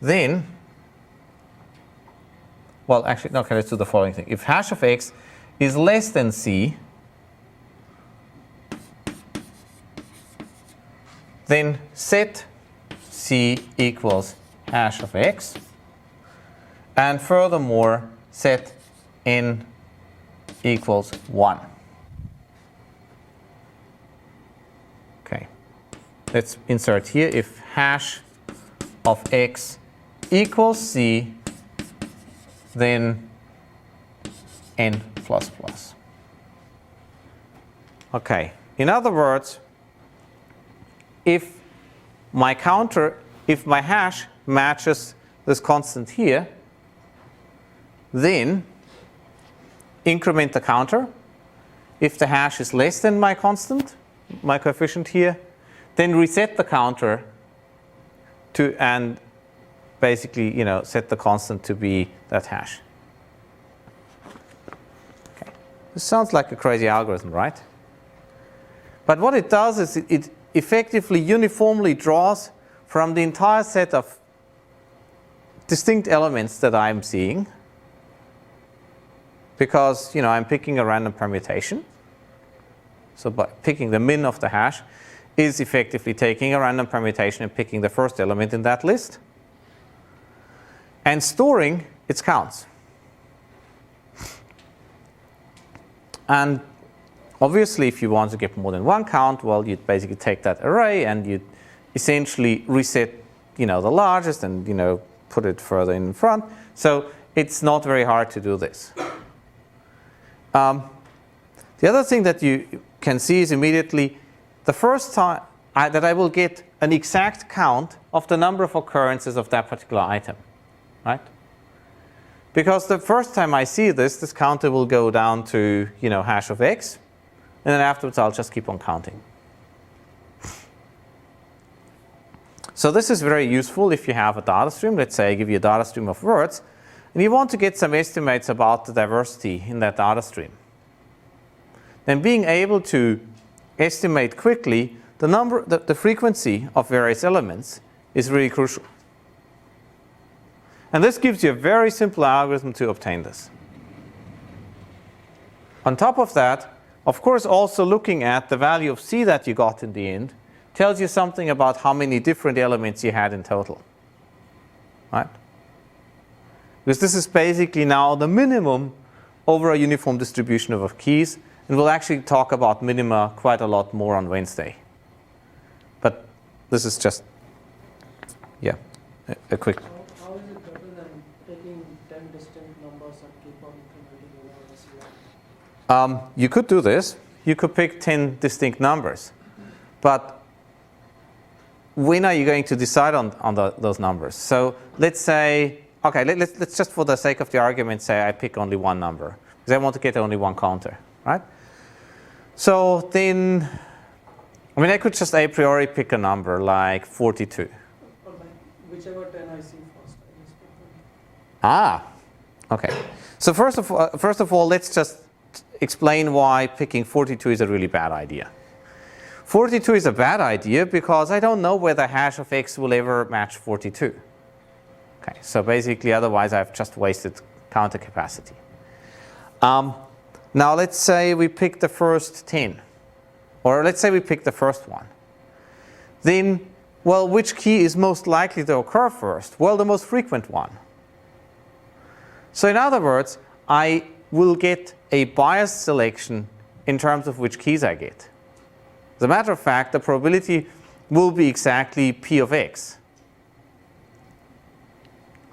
then, well, actually, okay, let's do the following thing. If hash of x is less than c, then set c equals hash of x, and furthermore, set n equals 1. Okay, let's insert here. If hash of x equals c, then n plus plus. Okay, in other words, if my hash matches this constant here, then increment the counter. If the hash is less than my constant, my coefficient here, then reset the counter to, and basically, set the constant to be that hash. Okay. This sounds like a crazy algorithm, right? But what it does is it effectively uniformly draws from the entire set of distinct elements that I'm seeing, because I'm picking a random permutation. So by picking the min of the hash is effectively taking a random permutation and picking the first element in that list and storing its counts. And obviously, if you want to get more than one count, well, you'd basically take that array and you'd essentially reset the largest and put it further in front. So it's not very hard to do this. The other thing that you can see is immediately the first time that I will get an exact count of the number of occurrences of that particular item, right? Because the first time I see this counter will go down to hash of x, and then afterwards I'll just keep on counting. So this is very useful if you have a data stream. Let's say I give you a data stream of words, and you want to get some estimates about the diversity in that data stream. Then being able to estimate quickly the frequency of various elements is really crucial. And this gives you a very simple algorithm to obtain this. On top of that, of course, also looking at the value of c that you got in the end tells you something about how many different elements you had in total, right? Because this is basically now the minimum over a uniform distribution of keys, and we'll actually talk about minima quite a lot more on Wednesday. But this is just, a quick. How is it better than taking 10 distinct numbers and keep on incrementing over this? You could do this. You could pick 10 distinct numbers. But when are you going to decide on those numbers? So let's say, okay, let's just for the sake of the argument say I pick only one number, because I want to get only one counter, right? So then, I could just a priori pick a number like 42. Or like whichever 10 I see first, I just pick them. Okay. So first of all, let's just explain why picking 42 is a really bad idea. 42 is a bad idea because I don't know whether hash of x will ever match 42. Okay, so basically otherwise I've just wasted counter capacity. Now let's say we pick the first 10, or let's say we pick the first one. Then, well, which key is most likely to occur first? Well, the most frequent one. So in other words, I will get a biased selection in terms of which keys I get. As a matter of fact, the probability will be exactly P of x.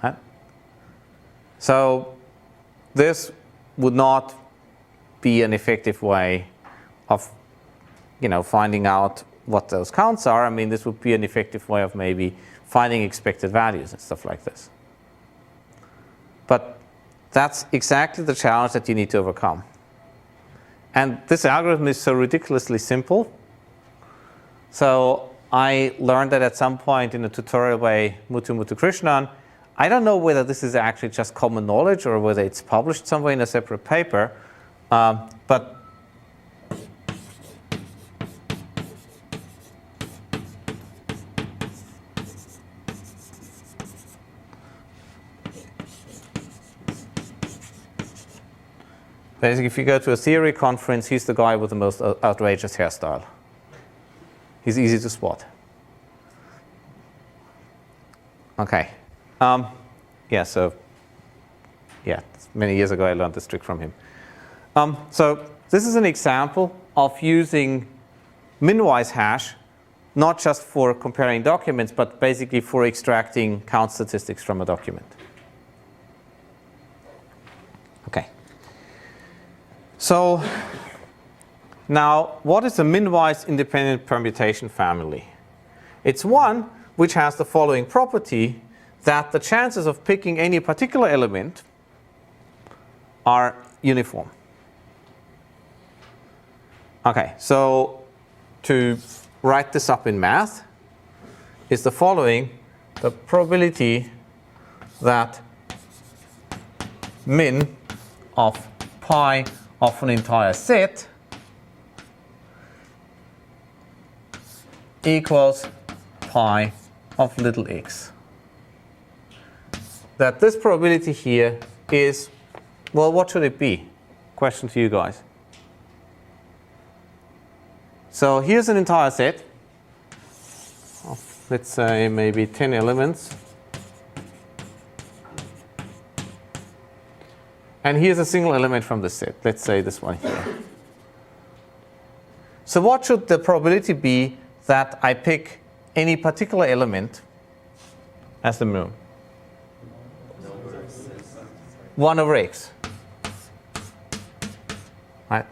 Right? So this would not be an effective way of finding out what those counts are. I mean, this would be an effective way of maybe finding expected values and stuff like this. But that's exactly the challenge that you need to overcome. And this algorithm is so ridiculously simple. So I learned that at some point in a tutorial by Muthu Krishnan. I don't know whether this is actually just common knowledge or whether it's published somewhere in a separate paper. But basically, if you go to a theory conference, he's the guy with the most outrageous hairstyle. He's easy to spot. Okay. Many years ago I learned this trick from him. So this is an example of using Minwise hash, not just for comparing documents, but basically for extracting count statistics from a document. Okay. So now, what is a Minwise independent permutation family? It's one which has the following property, that the chances of picking any particular element are uniform. Okay, so to write this up in math is the following: the probability that min of pi of an entire set equals pi of little x. That this probability here is, well, what should it be? Question to you guys. So here's an entire set of, let's say, maybe 10 elements. And here's a single element from the set. Let's say this one here. So what should the probability be that I pick any particular element as the minimum? 1 over x. Right?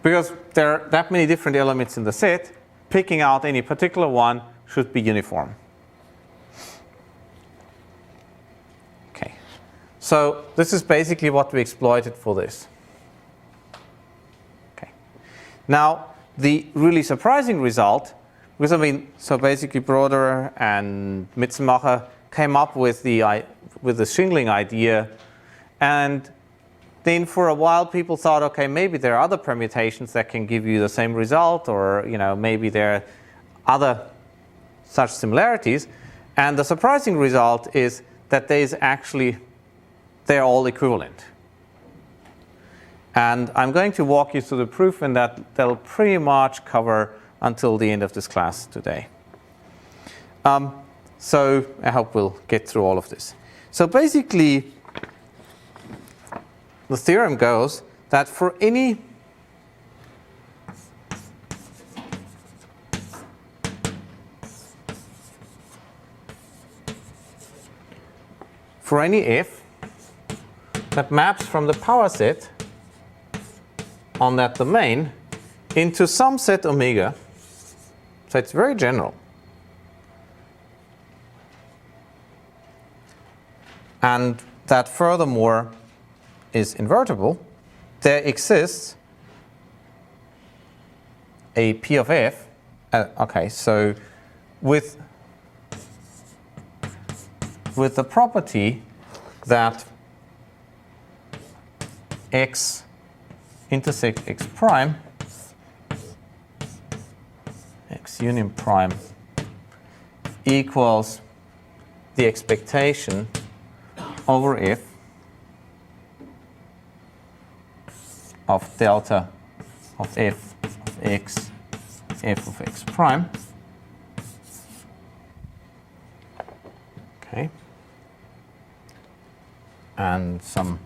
Because there are that many different elements in the set, picking out any particular one should be uniform. Okay. So this is basically what we exploited for this. Okay. Now, the really surprising result, because so basically Broder and Mitzenmacher came up with the shingling idea, and then for a while people thought, okay, maybe there are other permutations that can give you the same result, or maybe there are other such similarities. And the surprising result is that they're all equivalent. And I'm going to walk you through the proof, and that'll pretty much cover until the end of this class today. So I hope we'll get through all of this. So basically, the theorem goes that for any f that maps from the power set on that domain into some set omega, so it's very general, and that furthermore is invertible, there exists a P of f. Okay, so with the property that x intersect x prime x union prime equals the expectation over f of delta of f of x, f of x prime. Okay. And some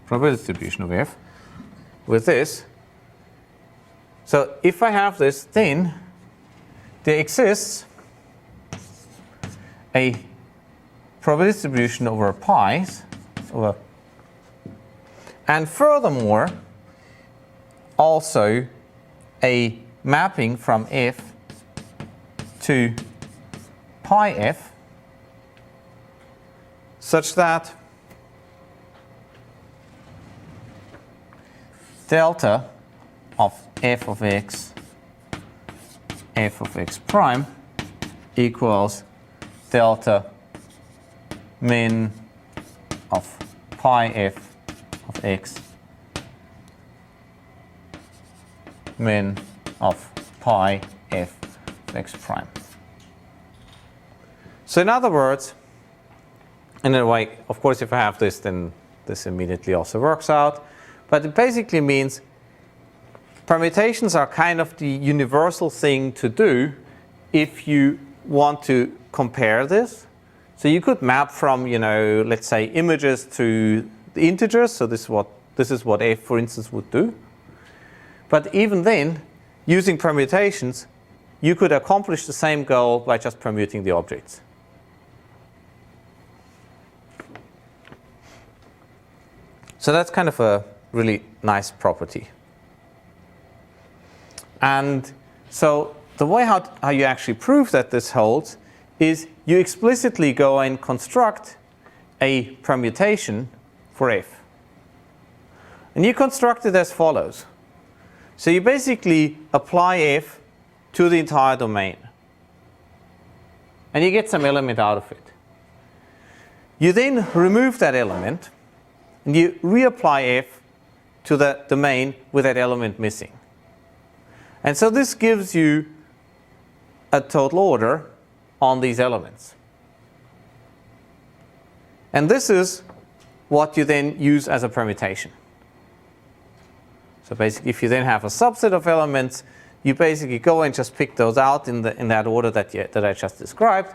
probability distribution of f with this. So if I have this, then there exists a probability distribution over pi, and furthermore, also a mapping from f to pi f, such that delta of f of x, f of x prime equals delta min of pi f of x min of pi f of x prime. So in other words, in a way, of course, if I have this, then this immediately also works out. But it basically means permutations are kind of the universal thing to do if you want to compare this. So you could map from, let's say, images to the integers. So this is what f, for instance, would do. But even then, using permutations, you could accomplish the same goal by just permuting the objects. So that's kind of a really nice property. And so the way how you actually prove that this holds is you explicitly go and construct a permutation for f. And you construct it as follows. So you basically apply f to the entire domain. And you get some element out of it. You then remove that element, and you reapply f to the domain with that element missing. And so this gives you a total order on these elements. And this is what you then use as a permutation. So basically, if you then have a subset of elements, you basically go and just pick those out in that order that I just described,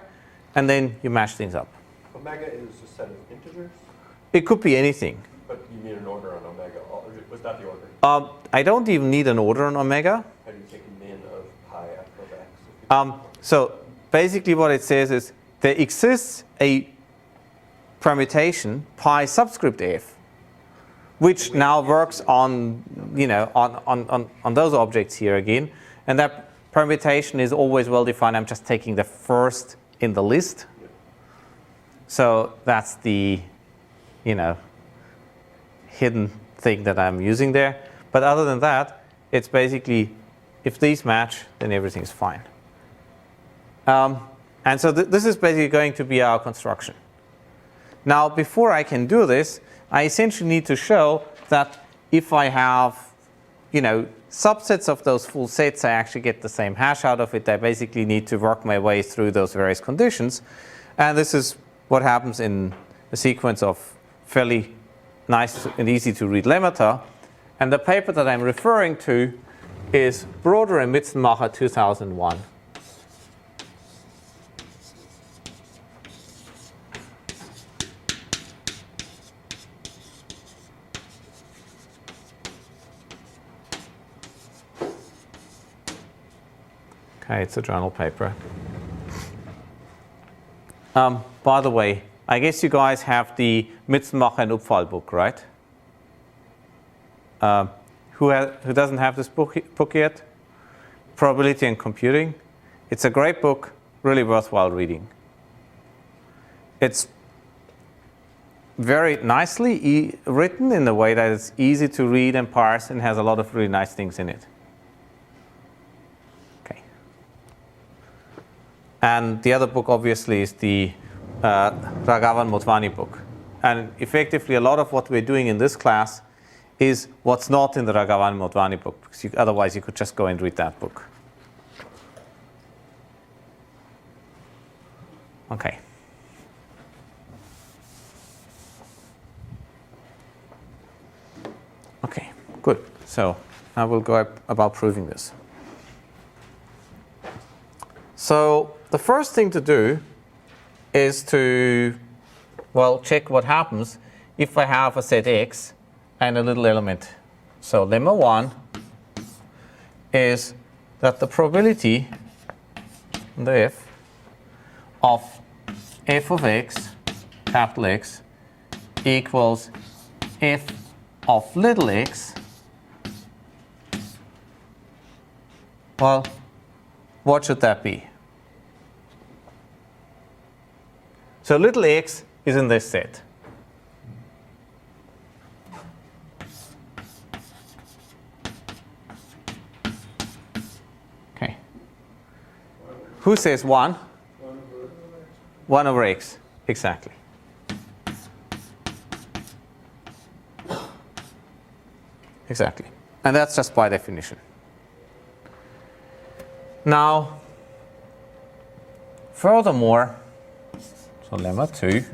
and then you mash things up. Omega is a set of integers? It could be anything. But you need an order on omega. Was that the order? I don't even need an order on omega. How do you take min of pi f of x? So basically what it says is there exists a permutation pi subscript f, which now works on on those objects here again, and that permutation is always well defined. I'm just taking the first in the list. So that's the hidden thing that I'm using there. But other than that, it's basically if these match, then everything's fine. And so this is basically going to be our construction. Now, before I can do this, I essentially need to show that if I have, subsets of those full sets, I actually get the same hash out of it. I basically need to work my way through those various conditions. And this is what happens in a sequence of fairly nice and easy to read lemmata. And the paper that I'm referring to is Broder and Mitzenmacher 2001. Okay, it's a journal paper. By the way, I guess you guys have the Mitzenmacher and Upfall book, right? Who doesn't have this book yet? Probability and Computing. It's a great book, really worthwhile reading. It's very nicely written in the way that it's easy to read and parse and has a lot of really nice things in it. Okay. And the other book, obviously, is the Raghavan-Motwani book. And effectively, a lot of what we're doing in this class is what's not in the Raghavan-Motwani book, because otherwise you could just go and read that book. Okay. Okay, good. So now we'll go about proving this. So the first thing to do is to, well, check what happens if I have a set X and a little element. So lemma 1 is that the probability, the f of x, capital X, equals f of little x. Well, what should that be? So little x is in this set. Okay. Who says 1? 1 over x. Exactly. Exactly. And that's just by definition. Now, furthermore, so lemma 2,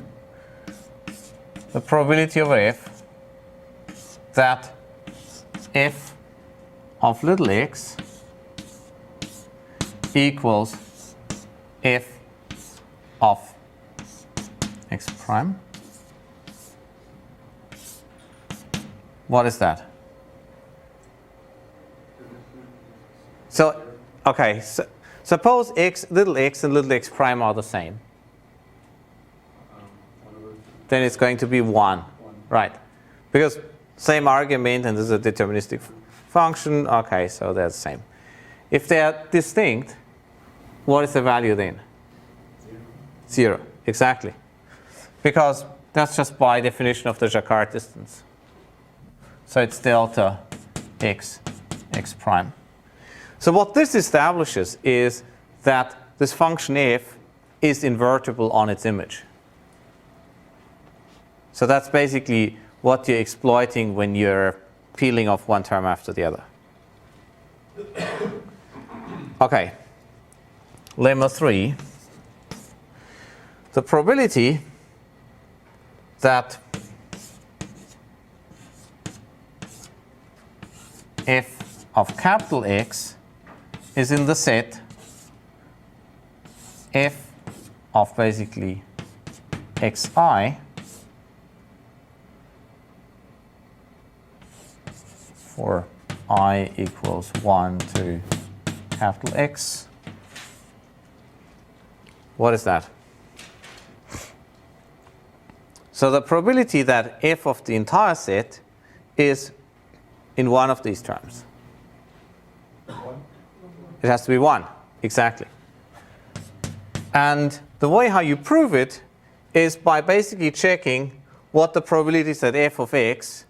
the probability of f that f of little x equals f of x prime. What is that? So, okay, so suppose little x and little x prime are the same. Then it's going to be 1, right? Because same argument, and this is a deterministic function. Okay, so they're the same. If they are distinct, what is the value then? 0, exactly. Because that's just by definition of the Jacquard distance. So it's delta x prime. So what this establishes is that this function f is invertible on its image. So that's basically what you're exploiting when you're peeling off one term after the other. Okay. Lemma 3. The probability that f of capital X is in the set f of basically xi for I equals 1 to capital X. What is that? So the probability that f of the entire set is in one of these terms. It has to be 1, exactly. And the way how you prove it is by basically checking what the probability is that f of x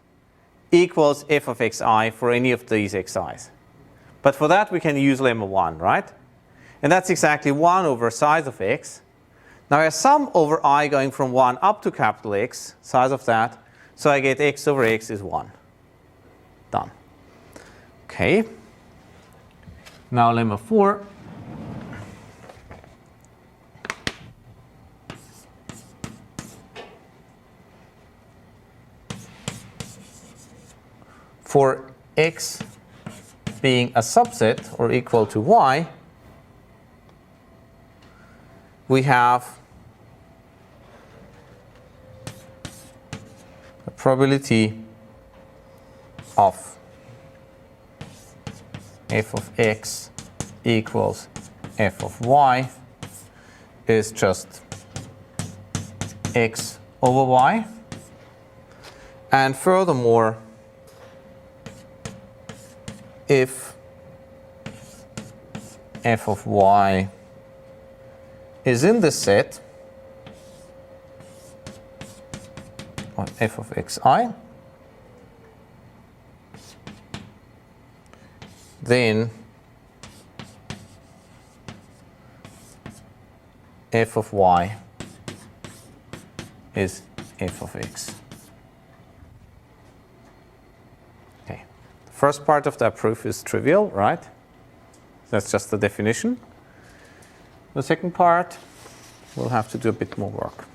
equals f of xi for any of these xi's. But for that we can use lemma 1, right? And that's exactly 1 over size of x. Now I sum over I going from 1 up to capital X, size of that, so I get x over x is 1. Done. Okay. Now lemma 4. For x being a subset or equal to y, we have the probability of f of x equals f of y is just x over y. And furthermore, if f of y is in the set of f of xi, then f of y is f of x. Okay. The first part of that proof is trivial, right? That's just the definition. The second part, we'll have to do a bit more work.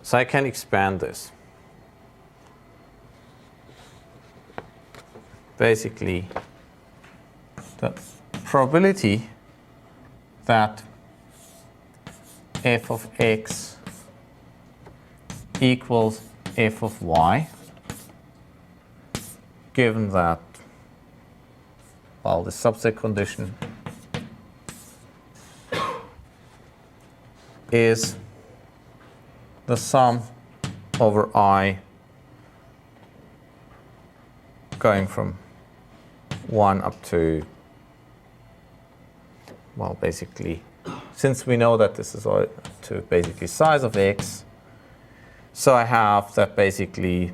So I can expand this. Basically, the probability that f of x equals f of y, given that, well, the subset condition is the sum over I going from 1 up to, well, basically, since we know that this is all to basically size of x, so I have that basically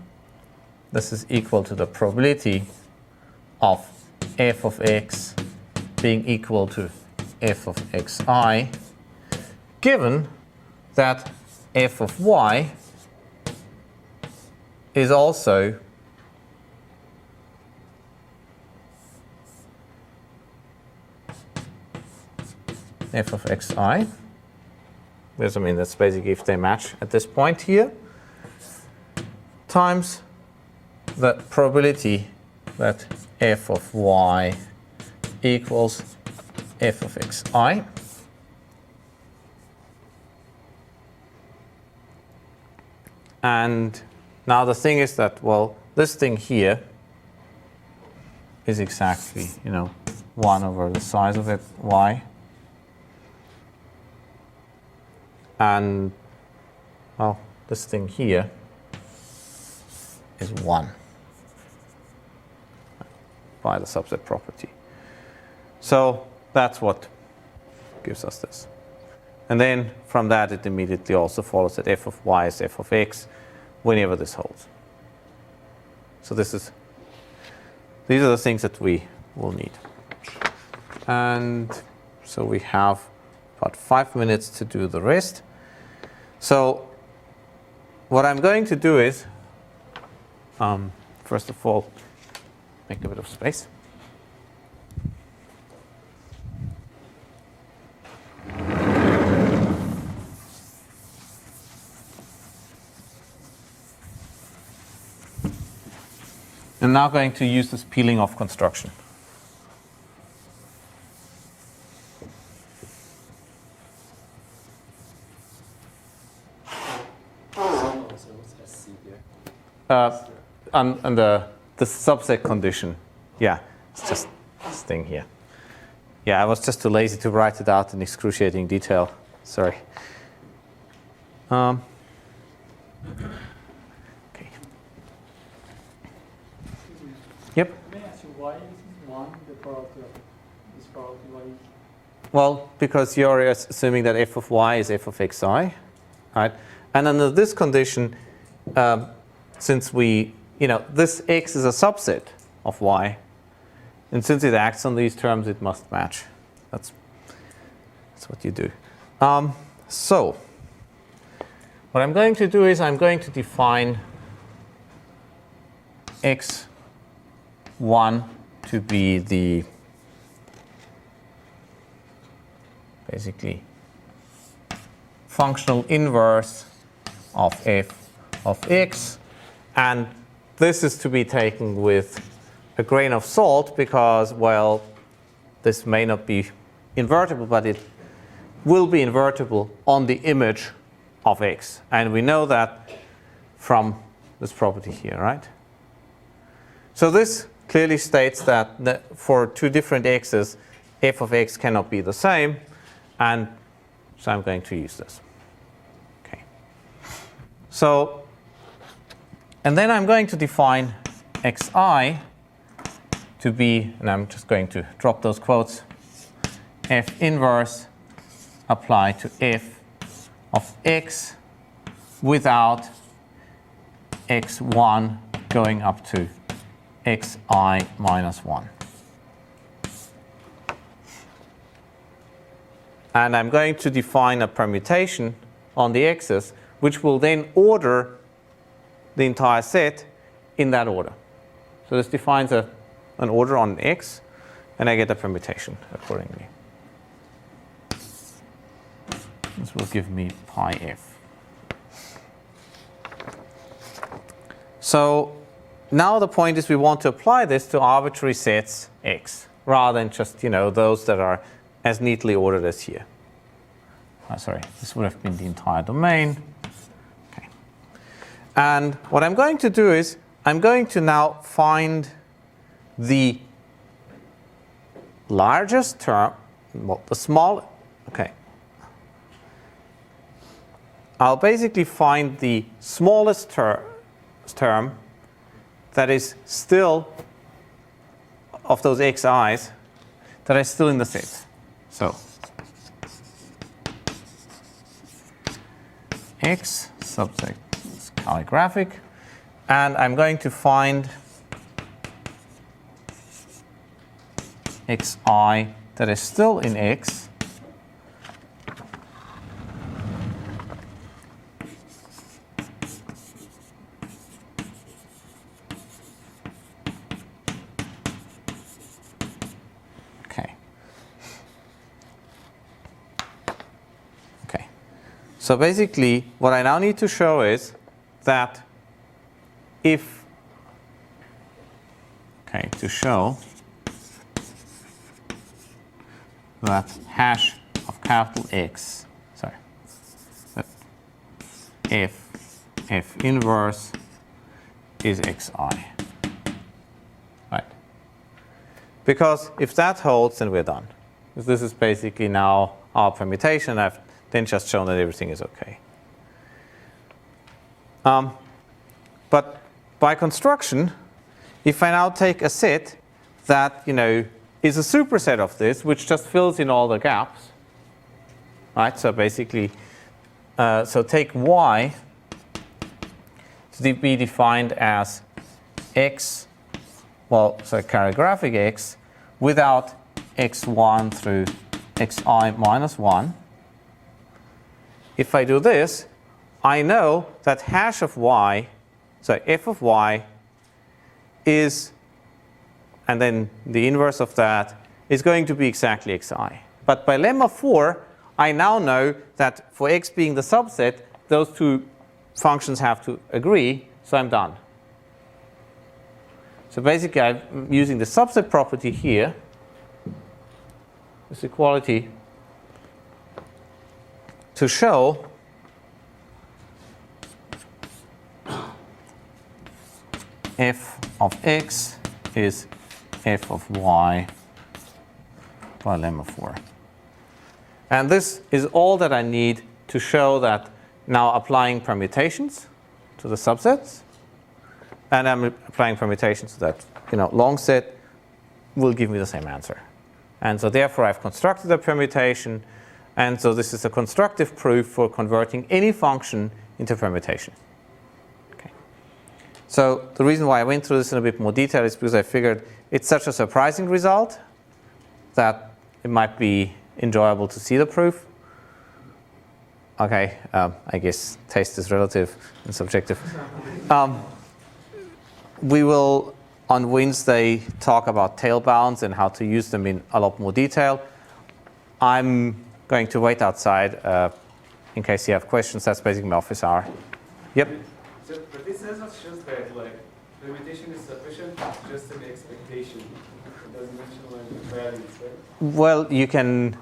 this is equal to the probability of f of x being equal to f of xi, given that f of y is also f of xi, because I mean that's basically if they match at this point here, times the probability that f of y equals f of xi. And now the thing is that, well, this thing here is exactly, 1 over the size of it, y. And, well, this thing here is 1 by the subset property. So that's what gives us this. And then from that, it immediately also follows that f of y is f of x whenever this holds. So these are the things that we will need. And so we have about 5 minutes to do the rest. So what I'm going to do is, first of all, make a bit of space. I'm now going to use this peeling off construction. And the subset condition, yeah, it's just this thing here. Yeah, I was just too lazy to write it out in excruciating detail. Sorry. Okay. Yep. May I ask you why is 1 the product of this product? Why? Well, because you're assuming that f of y is f of xi, right? And under this condition, since we, this x is a subset of y, and since it acts on these terms, it must match. That's what you do. So what I'm going to do is I'm going to define x1 to be the basically functional inverse of f of x, and this is to be taken with a grain of salt because, well, this may not be invertible, but it will be invertible on the image of x. And we know that from this property here, right? So this clearly states that for two different x's, f of x cannot be the same, and so I'm going to use this. Okay. So, and then I'm going to define xi to be, and I'm just going to drop those quotes, f inverse applied to f of x without x1 going up to xi minus 1. And I'm going to define a permutation on the x's, which will then order the entire set in that order. So this defines a an order on x, and I get a permutation accordingly. This will give me pi f. So now the point is we want to apply this to arbitrary sets x, rather than just those that are as neatly ordered as here. Sorry, this would have been the entire domain. Okay. And what I'm going to do is I'm going to now find the largest term, well, the small, okay. I'll basically find the smallest term that is still, of those xi's, that are still in the set. So x subset is calligraphic, and I'm going to find xi that is still in x So basically, what I now need to show is that if, to show that hash of capital X, that f inverse is xi, right? Because if that holds, then we're done. Because this is basically now our permutation. I've then just shown that everything is okay. But by construction, if I now take a set that is a superset of this, which just fills in all the gaps, right? So basically, so take y to be defined as x, well, so calligraphic x without x1 through xi minus 1. If I do this, I know that hash of y, so f of y is, and then the inverse of that is going to be exactly xi. But by lemma 4, I now know that for x being the subset, those two functions have to agree, so I'm done. So basically, I'm using the subset property here, this equality, to show f of x is f of y by lemma 4. And this is all that I need to show that now applying permutations to the subsets, and I'm applying permutations to that long set will give me the same answer. And so therefore I've constructed a permutation, and so this is a constructive proof for converting any function into permutation. Okay. So the reason why I went through this in a bit more detail is because I figured it's such a surprising result that it might be enjoyable to see the proof. Okay, I guess taste is relative and subjective. We will on Wednesday talk about tail bounds and how to use them in a lot more detail. I'm going to wait outside in case you have questions. That's basically my office hour. Yep. So, but this says just that permutation is sufficient, just an expectation. It doesn't mention the values, right? Well, you can.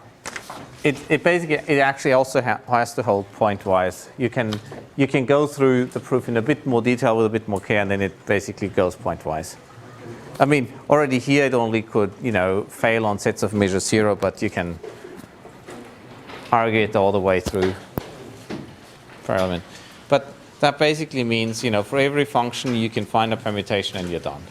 It basically actually also has to hold pointwise. You can go through the proof in a bit more detail with a bit more care, and then it basically goes pointwise. I mean, already here it only could fail on sets of measure 0, but you can argue it all the way through per element. But that basically means for every function you can find a permutation and you're done.